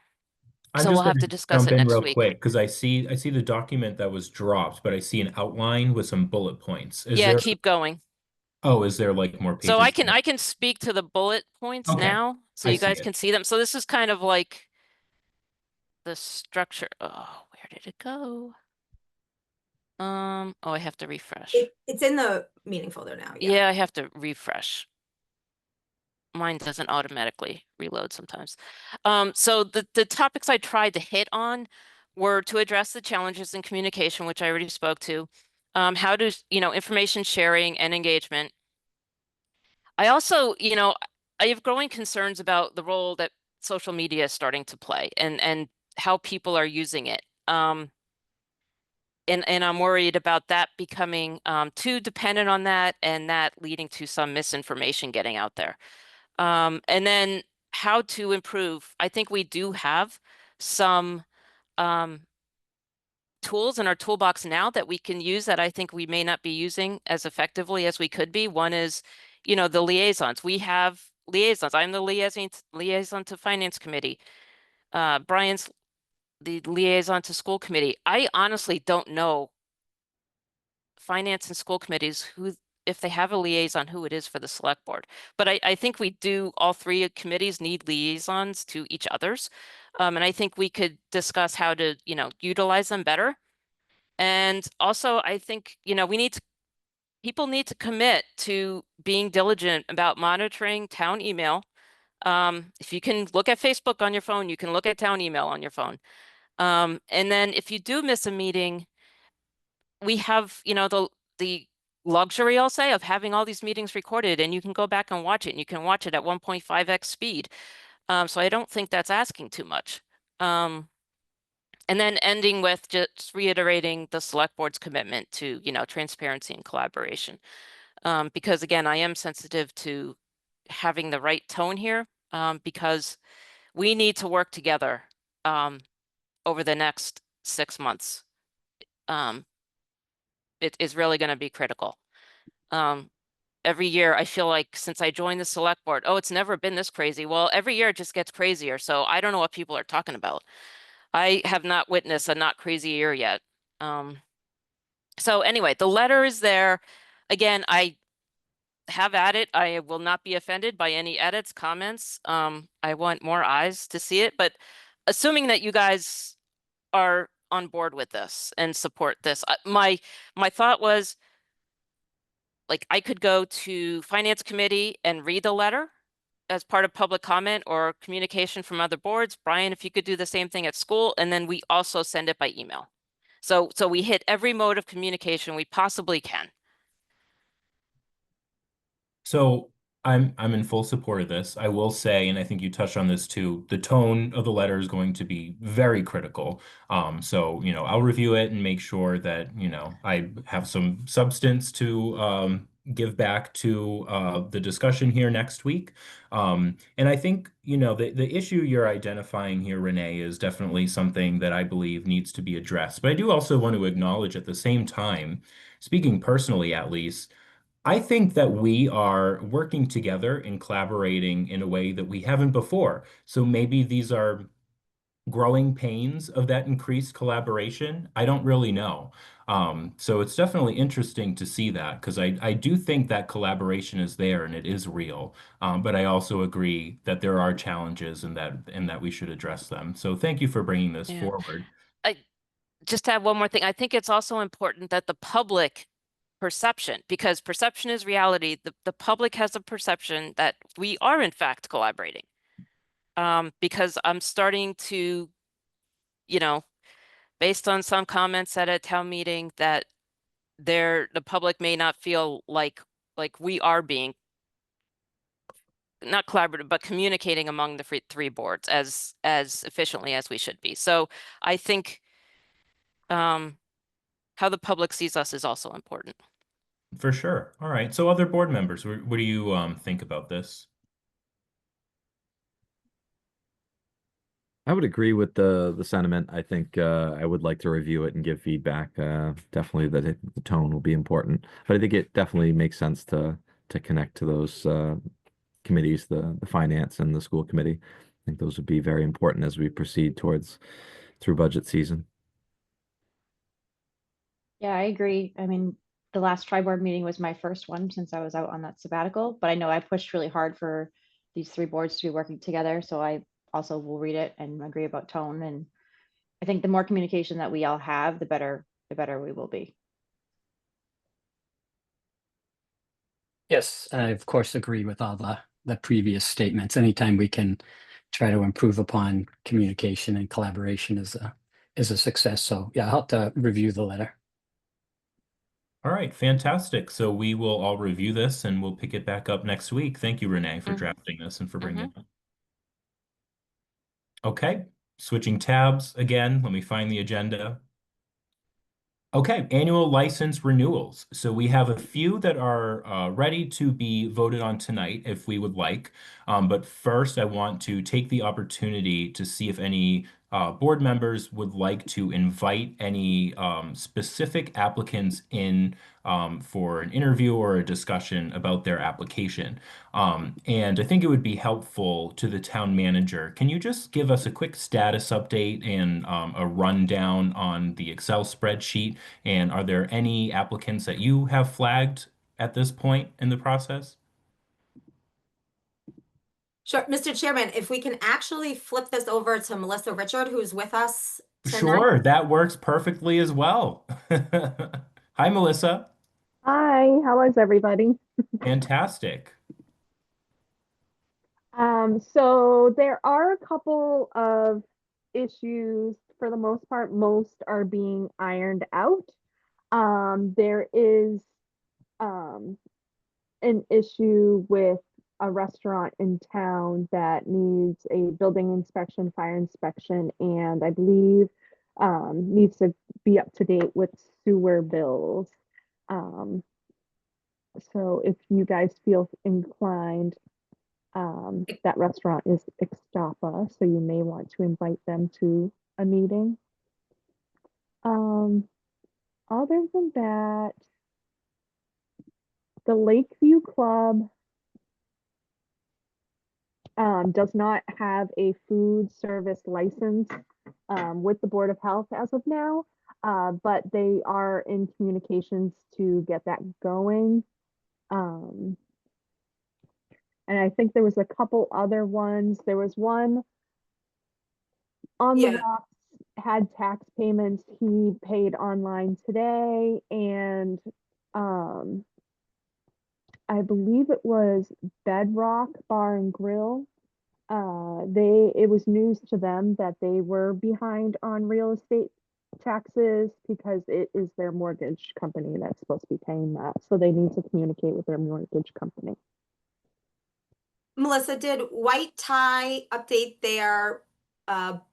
[SPEAKER 3] So we'll have to discuss it next week.
[SPEAKER 2] Quick because I see the document that was dropped, but I see an outline with some bullet points.
[SPEAKER 3] Yeah, keep going.
[SPEAKER 2] Oh, is there like more pages?
[SPEAKER 3] So I can speak to the bullet points now, so you guys can see them. So this is kind of like the structure. Oh, where did it go? Oh, I have to refresh.
[SPEAKER 9] It's in the meeting folder now.
[SPEAKER 3] Yeah, I have to refresh. Mine doesn't automatically reload sometimes. So the topics I tried to hit on were to address the challenges in communication, which I already spoke to. How to, you know, information sharing and engagement. I also, you know, I have growing concerns about the role that social media is starting to play and how people are using it. And I'm worried about that becoming too dependent on that, and that leading to some misinformation getting out there. And then how to improve. I think we do have some tools in our toolbox now that we can use that I think we may not be using as effectively as we could be. One is, you know, the liaisons. We have liaisons. I'm the liaison to finance committee. Brian's the liaison to school committee. I honestly don't know finance and school committees who if they have a liaison, who it is for the select board. But I think we do, all three committees need liaisons to each other's. And I think we could discuss how to, utilize them better. And also, I think, people need to commit to being diligent about monitoring town email. If you can look at Facebook on your phone, you can look at town email on your phone. And then if you do miss a meeting, we have, the luxury, I'll say, of having all these meetings recorded, and you can go back and watch it, and you can watch it at 1.5x speed. So I don't think that's asking too much. And then ending with just reiterating the select board's commitment to, transparency and collaboration. Because again, I am sensitive to having the right tone here, because we need to work together over the next 6 months. It is really going to be critical. Every year, I feel like since I joined the select board, it's never been this crazy. Well, every year it just gets crazier. So I don't know what people are talking about. I have not witnessed a not crazy year yet. So anyway, the letter is there. Again, I have at it. I will not be offended by any edits, comments. I want more eyes to see it, but assuming that you guys are on board with this and support this, my thought was, like, I could go to Finance Committee and read the letter as part of public comment or communication from other boards. Brian, if you could do the same thing at school, and then we also send it by email. So we hit every mode of communication we possibly can.
[SPEAKER 2] So I'm in full support of this. I will say, and I think you touched on this too, the tone of the letter is going to be very critical. So, I'll review it and make sure that, I have some substance to give back to the discussion here next week. And I think, the issue you're identifying here, Renee, is definitely something that I believe needs to be addressed. But I do also want to acknowledge at the same time, speaking personally at least, I think that we are working together and collaborating in a way that we haven't before. So maybe these are growing pains of that increased collaboration. I don't really know. So it's definitely interesting to see that, because I do think that collaboration is there and it is real. But I also agree that there are challenges and that we should address them. So thank you for bringing this
[SPEAKER 3] Yeah.
[SPEAKER 2] forward.
[SPEAKER 3] Just to add one more thing, I think it's also important that the public perception, because perception is reality. The public has a perception that we are in fact collaborating. Because I'm starting to, based on some comments at a town meeting, that the public may not feel like we are being not collaborative, but communicating among the three boards as efficiently as we should be. So I think how the public sees us is also important.
[SPEAKER 2] For sure. All right. So other board members, what do you think about this?
[SPEAKER 8] I would agree with the sentiment. I think I would like to review it and give feedback. Definitely that the tone will be important, but I think it definitely makes sense to connect to those committees, the finance and the school committee. I think those would be very important as we proceed through budget season.
[SPEAKER 5] Yeah, I agree. I mean, the last tri-board meeting was my first one since I was out on that sabbatical, but I know I pushed really hard for these three boards to be working together. So I also will read it and agree about tone. And I think the more communication that we all have, the better we will be.
[SPEAKER 10] Yes, I of course agree with all the previous statements. Anytime we can try to improve upon communication and collaboration is a success. So yeah, I'll have to review the letter.
[SPEAKER 2] All right, fantastic. So we will all review this and we'll pick it back up next week. Thank you, Renee, for drafting this and for bringing it up. Okay, switching tabs again. Let me find the agenda. Okay, annual license renewals. So we have a few that are ready to be voted on tonight if we would like. But first, I want to take the opportunity to see if any board members would like to invite any specific applicants in for an interview or a discussion about their application. And I think it would be helpful to the town manager. Can you just give us a quick status update and a rundown on the Excel spreadsheet? And are there any applicants that you have flagged at this point in the process?
[SPEAKER 9] Sure, Mr. Chairman, if we can actually flip this over to Melissa Richard, who's with us tonight.
[SPEAKER 2] Sure, that works perfectly as well. Hi, Melissa.
[SPEAKER 11] Hi, how is everybody?
[SPEAKER 2] Fantastic.
[SPEAKER 11] So there are a couple of issues. For the most part, most are being ironed out. There is an issue with a restaurant in town that needs a building inspection, fire inspection, and I believe needs to be up to date with sewer bills. So if you guys feel inclined, that restaurant is Ixtapa, so you may want to invite them to a meeting. Other than that, the Lakeview Club does not have a food service license with the Board of Health as of now, but they are in communications to get that going. And I think there was a couple other ones. There was one on the
[SPEAKER 9] Yeah.
[SPEAKER 11] rocks, had tax payments he paid online today, and I believe it was Bedrock Bar and Grill. It was news to them that they were behind on real estate taxes because it is their mortgage company that's supposed to be paying that. So they need to communicate with their mortgage company.
[SPEAKER 9] Melissa, did White Tie update their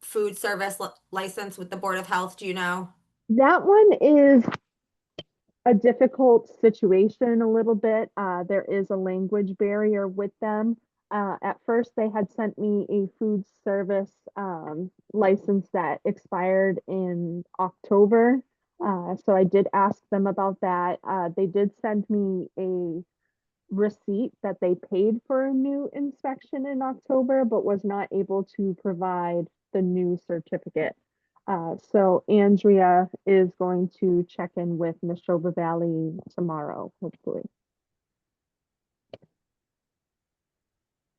[SPEAKER 9] food service license with the Board of Health? Do you know?
[SPEAKER 11] That one is a difficult situation a little bit. There is a language barrier with them. At first, they had sent me a food service license that expired in October. So I did ask them about that. They did send me a receipt that they paid for a new inspection in October, but was not able to provide the new certificate. So Andrea is going to check in with Neshoba Valley tomorrow, hopefully.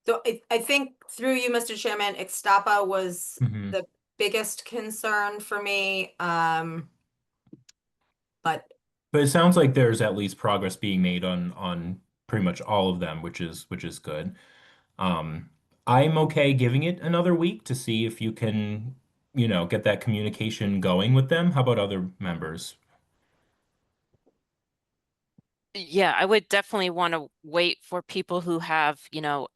[SPEAKER 9] So I think through you, Mr. Chairman, Ixtapa was the biggest concern for me. But
[SPEAKER 2] it sounds like there's at least progress being made on pretty much all of them, which is good. I'm okay giving it another week to see if you can, get that communication going with them. How about other members?
[SPEAKER 3] Yeah, I would definitely want to wait for people who have,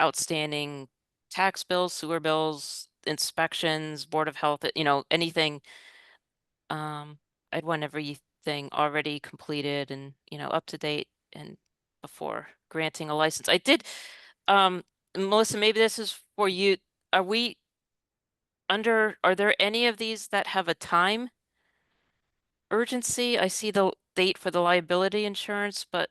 [SPEAKER 3] outstanding tax bills, sewer bills, inspections, Board of Health, anything. I'd want everything already completed and, up to date and before granting a license. I did, Melissa, maybe this is for you. Are there any of these that have a time urgency? I see the date for the liability insurance, but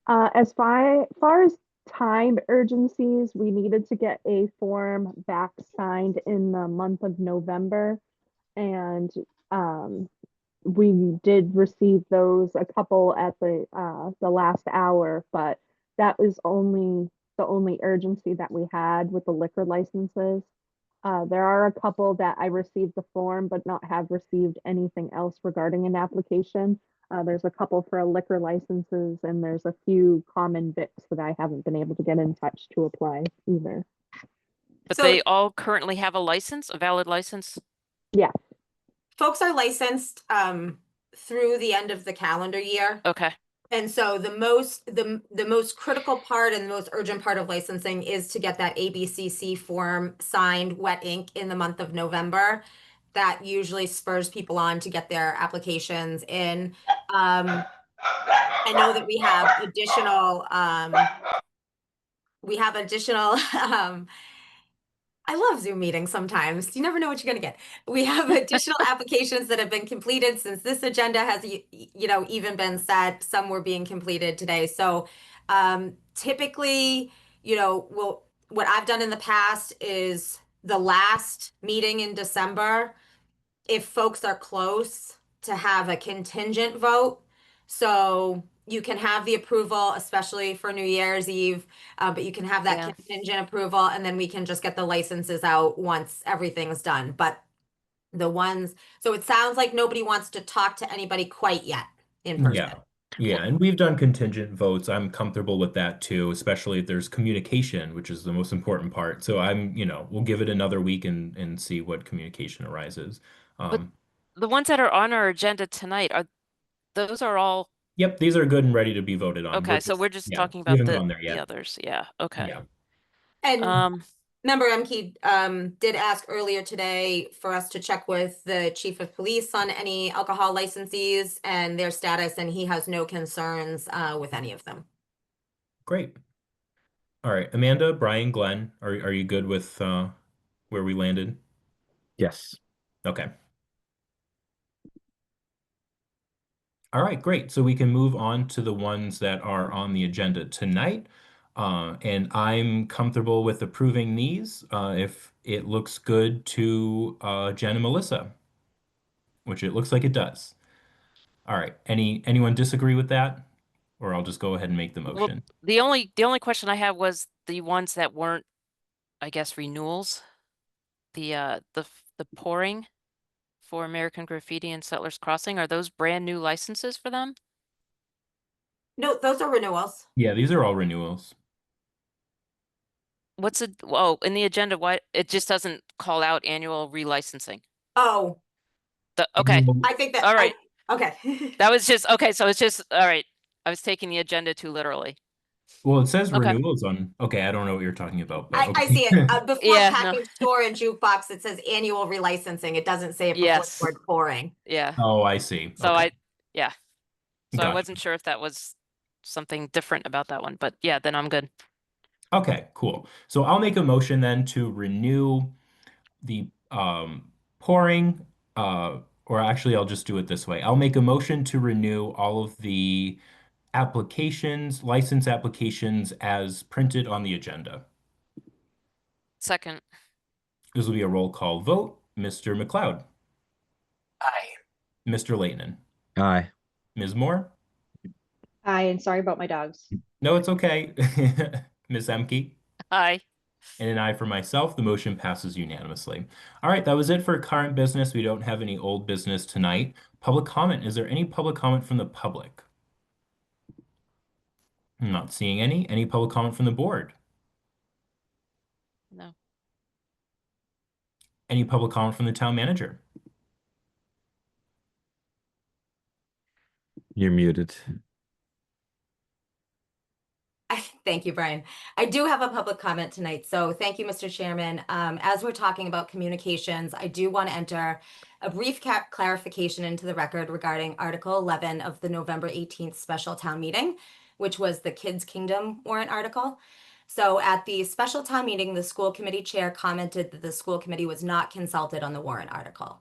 [SPEAKER 11] As far as time urgencies, we needed to get a form back signed in the month of November. And we did receive those, a couple at the last hour, but that was the only urgency that we had with the liquor licenses. There are a couple that I received the form but not have received anything else regarding an application. There's a couple for liquor licenses, and there's a few common vics that I haven't been able to get in touch to apply either.
[SPEAKER 3] But
[SPEAKER 9] So-
[SPEAKER 3] they all currently have a license, a valid license?
[SPEAKER 11] Yeah.
[SPEAKER 9] folks are licensed through the end of the calendar year.
[SPEAKER 3] Okay.
[SPEAKER 9] And so the most critical part and the most urgent part of licensing is to get that ABCC form signed wet ink in the month of November. That usually spurs people on to get their applications in. I know that we have additional I love Zoom meetings sometimes. You never know what you're going to get. We have additional applications that have been completed since this agenda has, even been set. Some were being completed today. So typically, what I've done in the past is the last meeting in December, if folks are close, to have a contingent vote. So You can have the approval, especially for New Year's Eve, but you can have that
[SPEAKER 3] Yeah.
[SPEAKER 9] contingent approval, and then we can just get the licenses out once everything's done. But so it sounds like nobody wants to talk to anybody quite yet in person.
[SPEAKER 2] Yeah. Yeah, and we've done contingent votes. I'm comfortable with that too, especially if there's communication, which is the most important part. So we'll give it another week and see what communication arises.
[SPEAKER 3] The ones that are on our agenda tonight, those are all,
[SPEAKER 2] Yep, these are good and ready to be voted on.
[SPEAKER 3] okay, so we're just
[SPEAKER 2] yeah,
[SPEAKER 3] talking
[SPEAKER 2] we
[SPEAKER 3] about
[SPEAKER 2] haven't gone there
[SPEAKER 3] the
[SPEAKER 2] yet.
[SPEAKER 3] others. Yeah, okay.
[SPEAKER 2] Yeah.
[SPEAKER 9] And Member Emke did ask earlier today for us to check with the chief of police on any alcohol licensees and their status, and he has no concerns with any of them.
[SPEAKER 2] Great. All right, Amanda, Brian, Glenn, are you good with where we landed?
[SPEAKER 8] Yes.
[SPEAKER 2] Okay. All right, great. So we can move on to the ones that are on the agenda tonight. And I'm comfortable with approving these if it looks good to Jen and Melissa, which it looks like it does. All right, anyone disagree with that? Or I'll just go ahead and make the
[SPEAKER 3] Well,
[SPEAKER 2] motion.
[SPEAKER 3] the only question I had was the ones that weren't, I guess, renewals. The pouring for American Graffiti and Settlers Crossing, are those brand new licenses for them?
[SPEAKER 9] No, those are renewals.
[SPEAKER 2] Yeah, these are all renewals.
[SPEAKER 3] What's it? Oh, in the agenda, why it just doesn't call out annual relicensing?
[SPEAKER 9] Oh,
[SPEAKER 3] Okay,
[SPEAKER 9] I think that,
[SPEAKER 3] all right.
[SPEAKER 9] Okay.
[SPEAKER 3] That was just, okay, so it's just, all right. I was taking the agenda too literally.
[SPEAKER 2] Well, it says
[SPEAKER 3] Okay.
[SPEAKER 2] renewals on, okay, I don't know what you're talking about, but
[SPEAKER 9] I see it. Before
[SPEAKER 3] Yeah, no.
[SPEAKER 9] package store and jukebox, it says annual relicensing. It doesn't say it before
[SPEAKER 3] Yes.
[SPEAKER 9] the word pouring.
[SPEAKER 3] Yeah,
[SPEAKER 2] Oh, I see.
[SPEAKER 3] so
[SPEAKER 2] Okay.
[SPEAKER 3] yeah. So I
[SPEAKER 2] Gotcha.
[SPEAKER 3] wasn't sure if that was something different about that one, but yeah, then I'm good.
[SPEAKER 2] Okay, cool. So I'll make a motion then to renew the pouring, or actually I'll just do it this way. I'll make a motion to renew all of the applications, license applications as printed on the agenda.
[SPEAKER 3] Second,
[SPEAKER 2] This will be a roll call vote. Mr. McLeod,
[SPEAKER 10] Aye.
[SPEAKER 2] Mr. Leighton,
[SPEAKER 8] Aye.
[SPEAKER 2] Ms. Moore.
[SPEAKER 5] Hi, and sorry about my dogs.
[SPEAKER 2] No, it's okay. Ms. Emke.
[SPEAKER 3] aye.
[SPEAKER 2] And an aye for myself. The motion passes unanimously. All right, that was it for current business. We don't have any old business tonight. Public comment. Is there any public comment from the public? I'm not seeing any. Any public comment from the board?
[SPEAKER 3] No.
[SPEAKER 2] Any public comment from the town manager?
[SPEAKER 8] You're muted.
[SPEAKER 9] Thank you, Brian. I do have a public comment tonight, so thank you, Mr. Chairman. As we're talking about communications, I do want to enter a brief clarification into the record regarding Article 11 of the November 18th special town meeting, which was the Kids Kingdom warrant article. So at the special town meeting, the school committee chair commented that the school committee was not consulted on the warrant article.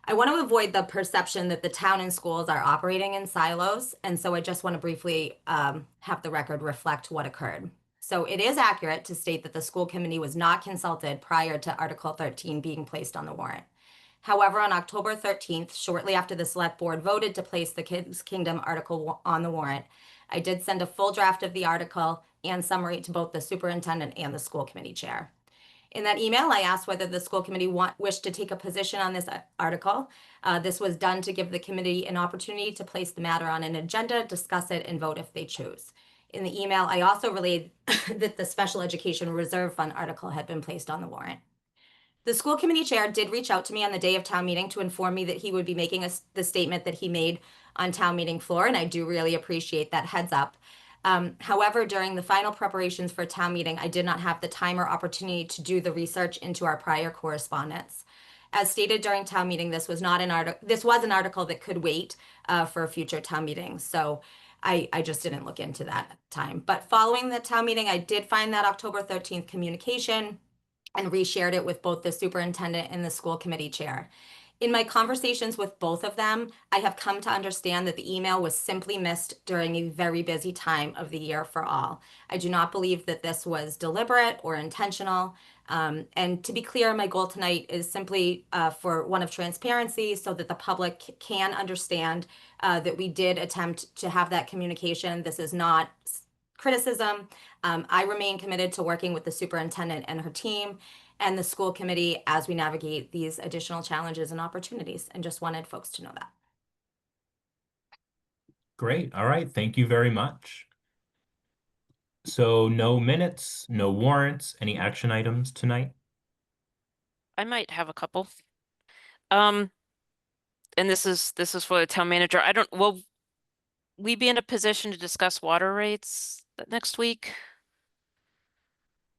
[SPEAKER 9] I want to avoid the perception that the town and schools are operating in silos, and so I just want to briefly have the record reflect what occurred. So it is accurate to state that the school committee was not consulted prior to Article 13 being placed on the warrant. However, on October 13th, shortly after the select board voted to place the Kids Kingdom article on the warrant, I did send a full draft of the article and summary to both the superintendent and the school committee chair. In that email, I asked whether the school committee wished to take a position on this article. This was done to give the committee an opportunity to place the matter on an agenda, discuss it, and vote if they choose. In the email, I also relayed that the Special Education Reserve Fund article had been placed on the warrant. The school committee chair did reach out to me on the day of town meeting to inform me that he would be making the statement that he made on town meeting floor, and I do really appreciate that heads up. However, during the final preparations for town meeting, I did not have the time or opportunity to do the research into our prior correspondence. As stated during town meeting, this was an article that could wait for a future town meeting. So I just didn't look into that time. But following the town meeting, I did find that October 13th communication and reshared it with both the superintendent and the school committee chair. In my conversations with both of them, I have come to understand that the email was simply missed during a very busy time of the year for all. I do not believe that this was deliberate or intentional. And to be clear, my goal tonight is simply for one of transparency so that the public can understand that we did attempt to have that communication. This is not criticism. I remain committed to working with the superintendent and her team and the school committee as we navigate these additional challenges and opportunities, and just wanted folks to know that.
[SPEAKER 2] Great. All right. Thank you very much. So no minutes, no warrants, any action items tonight?
[SPEAKER 3] I might have a couple. And this is for the town manager. Will we be in a position to discuss water rates next week?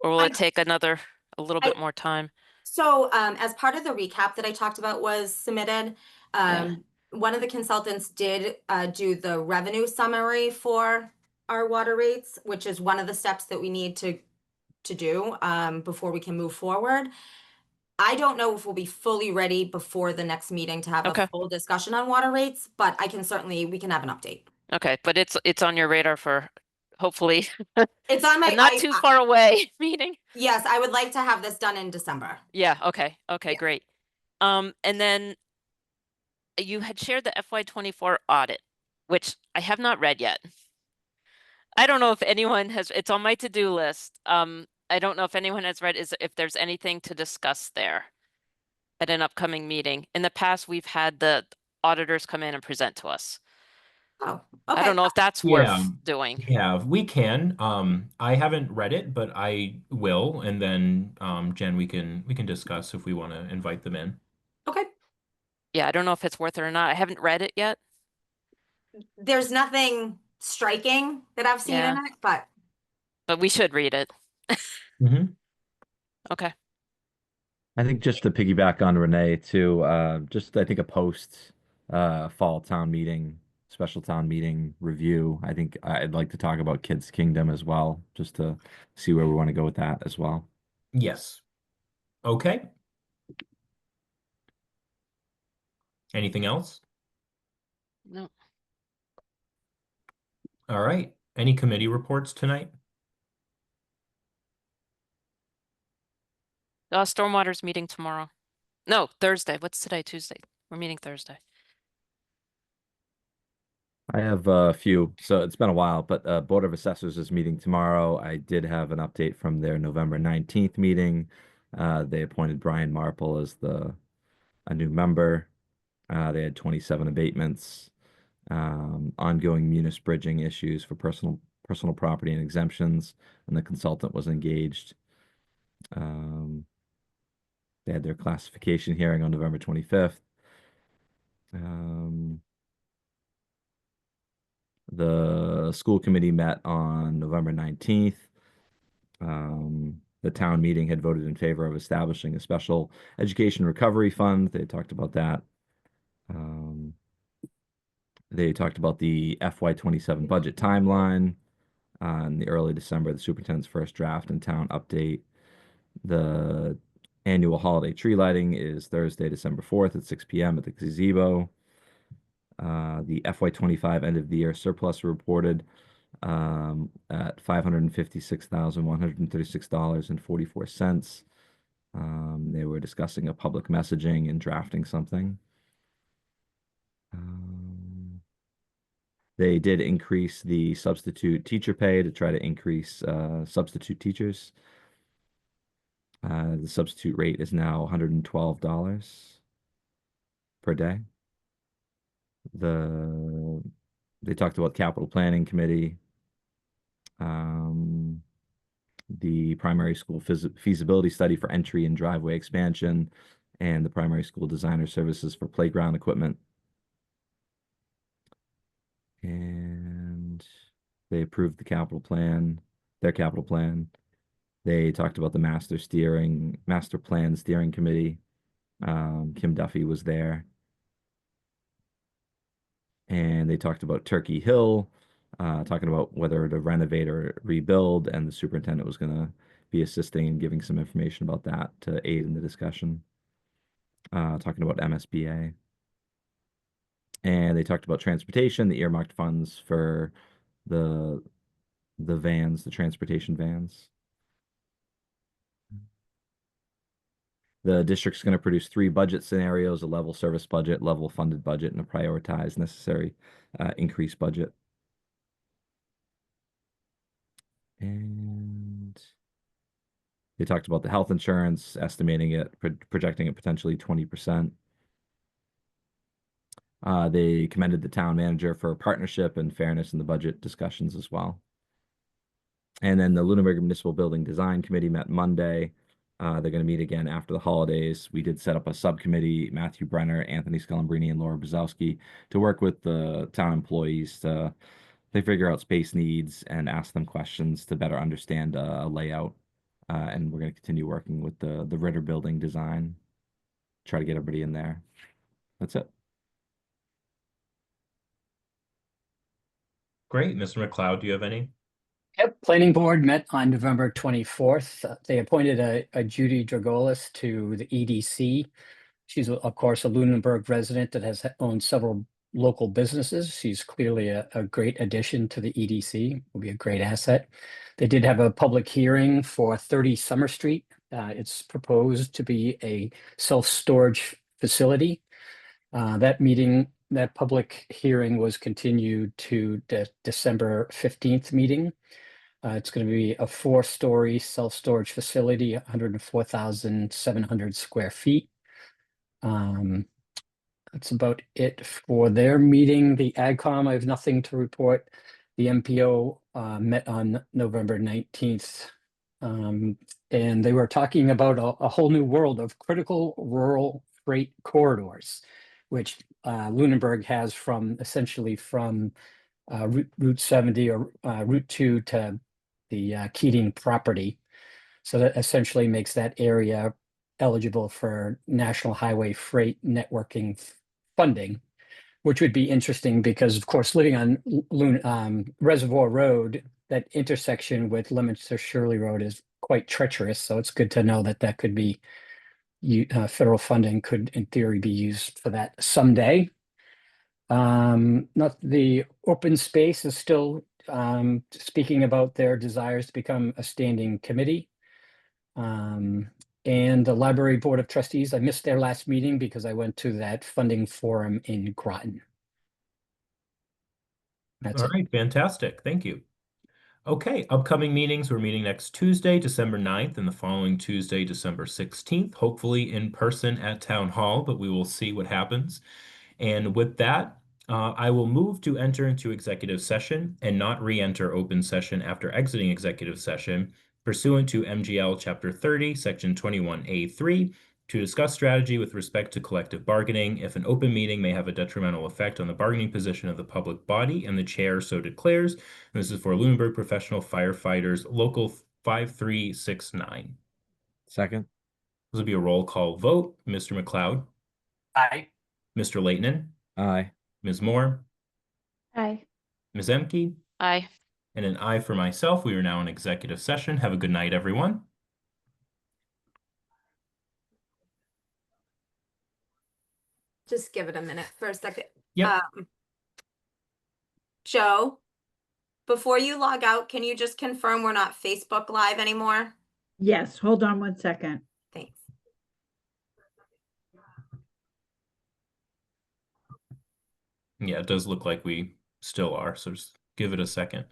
[SPEAKER 3] Or will it take a little bit more time?
[SPEAKER 9] So as part of the recap that I talked about was submitted, one of the consultants did do the revenue summary for our water rates, which is one of the steps that we need to do before we can move forward. I don't know if we'll be fully ready before the next meeting to have a full discussion on water rates, but we can have an update.
[SPEAKER 3] Okay, but it's on your radar for hopefully
[SPEAKER 9] it's on my
[SPEAKER 3] not too far away meeting.
[SPEAKER 9] Yes, I would like to have this done in December.
[SPEAKER 3] Yeah, okay, great. And then you had shared the FY24 audit, which I have not read yet. I don't know if anyone has, it's on my to-do list. I don't know if anyone has read, if there's anything to discuss there at an upcoming meeting. In the past, we've had the auditors come in and present to us.
[SPEAKER 9] Oh, okay.
[SPEAKER 3] I don't know if that's worth doing.
[SPEAKER 2] Yeah, we can. I haven't read it, but I will, and then Jen, we can discuss if we want to invite them in.
[SPEAKER 9] Okay.
[SPEAKER 3] Yeah, I don't know if it's worth it or not. I haven't read it yet.
[SPEAKER 9] There's nothing striking that I've seen in it, but
[SPEAKER 3] we should read it. Okay.
[SPEAKER 8] I think just to piggyback on Renee too, I think a post fall town meeting, special town meeting review. I think I'd like to talk about Kids Kingdom as well, just to see where we want to go with that as well.
[SPEAKER 2] Yes. Okay. Anything else?
[SPEAKER 3] No.
[SPEAKER 2] All right. Any committee reports tonight?
[SPEAKER 3] Stormwater's meeting tomorrow. No, Thursday. What's today? Tuesday. We're meeting Thursday.
[SPEAKER 8] I have a few, so it's been a while, but Board of Assessors is meeting tomorrow. I did have an update from their November 19th meeting. They appointed Brian Marple as a new member. They had 27 abatements, ongoing munis bridging issues for personal property and exemptions, and the consultant was engaged. They had their classification hearing on November 25th. The school committee met on November 19th. The town meeting had voted in favor of establishing a special education recovery fund. They talked about that. They talked about the FY27 budget timeline. In the early December, the superintendent's first draft and town update. The annual holiday tree lighting is Thursday, December 4th at 6 p.m. at the gazebo. The FY25 end of the year surplus reported at $556,136.44. They were discussing a public messaging and drafting something. They did increase the substitute teacher pay to try to increase substitute teachers. The substitute rate is now $112 per day. They talked about capital planning committee, the primary school feasibility study for entry and driveway expansion, and the primary school designer services for playground equipment. And they approved their capital plan. They talked about the master plan steering committee. Kim Duffy was there. And they talked about Turkey Hill, talking about whether to renovate or rebuild, and the superintendent was going to be assisting and giving some information about that to aid in the discussion. Talking about MSBA. And they talked about transportation, the earmarked funds for the vans, the transportation vans. The district's going to produce 3 budget scenarios: a level service budget, level funded budget, and a prioritized necessary increased budget. And they talked about the health insurance, estimating it, projecting it potentially 20%. They commended the town manager for partnership and fairness in the budget discussions as well. And then the Lunenburg Municipal Building Design Committee met Monday. They're going to meet again after the holidays. We did set up a subcommittee, Matthew Brenner, Anthony Scalambrini, and Laura Brzezowski, to work with the town employees to figure out space needs and ask them questions to better understand a layout. And we're going to continue working with the Ritter Building design, try to get everybody in there. That's it.
[SPEAKER 2] Great. Mr. McLeod, do you have any?
[SPEAKER 10] Yep, planning board met on November 24th. They appointed a Judy Dragolis to the EDC. She's, of course, a Lunenburg resident that has owned several local businesses. She's clearly a great addition to the EDC, will be a great asset. They did have a public hearing for 30 Summer Street. It's proposed to be a self-storage facility. That public hearing was continued to the December 15th meeting. It's going to be a 4-story self-storage facility, 104,700 square feet. That's about it for their meeting. The AgCom, I have nothing to report. The MPO met on November 19th. And they were talking about a whole new world of critical rural freight corridors, which Lunenburg has essentially from Route 70 or Route 2 to the Keating property. So that essentially makes that area eligible for National Highway Freight Networking funding, which would be interesting because, of course, living on Reservoir Road, that intersection with Leominster Shirley Road is quite treacherous. So it's good to know that could be federal funding could, in theory, be used for that someday. Not the open space is still speaking about their desires to become a standing committee. And the Library Board of Trustees, I missed their last meeting because I went to that funding forum in Groton. That's
[SPEAKER 2] All
[SPEAKER 10] it.
[SPEAKER 2] right, fantastic. Thank you. Okay, upcoming meetings. We're meeting next Tuesday, December 9th, and the following Tuesday, December 16th, hopefully in person at Town Hall, but we will see what happens. And with that, I will move to enter into executive session and not re-enter open session after exiting executive session pursuant to MGL Chapter 30, Section 21A3, to discuss strategy with respect to collective bargaining if an open meeting may have a detrimental effect on the bargaining position of the public body and the chair so declares. And this is for Lunenburg Professional Firefighters Local 5369.
[SPEAKER 8] Second.
[SPEAKER 2] This will be a roll call vote. Mr. McLeod.
[SPEAKER 10] Aye.
[SPEAKER 2] Mr. Leighton.
[SPEAKER 8] Aye.
[SPEAKER 2] Ms. Moore.
[SPEAKER 11] Aye.
[SPEAKER 2] Ms. Emke.
[SPEAKER 3] Aye.
[SPEAKER 2] And an aye for myself. We are now in executive session. Have a good night, everyone.
[SPEAKER 9] Just give it a minute for a second.
[SPEAKER 2] Yep.
[SPEAKER 9] Joe, before you log out, can you just confirm we're not Facebook Live anymore?
[SPEAKER 1] Yes, hold on one second.
[SPEAKER 9] Thanks.
[SPEAKER 2] Yeah, it does look like we still are, so just give it a second.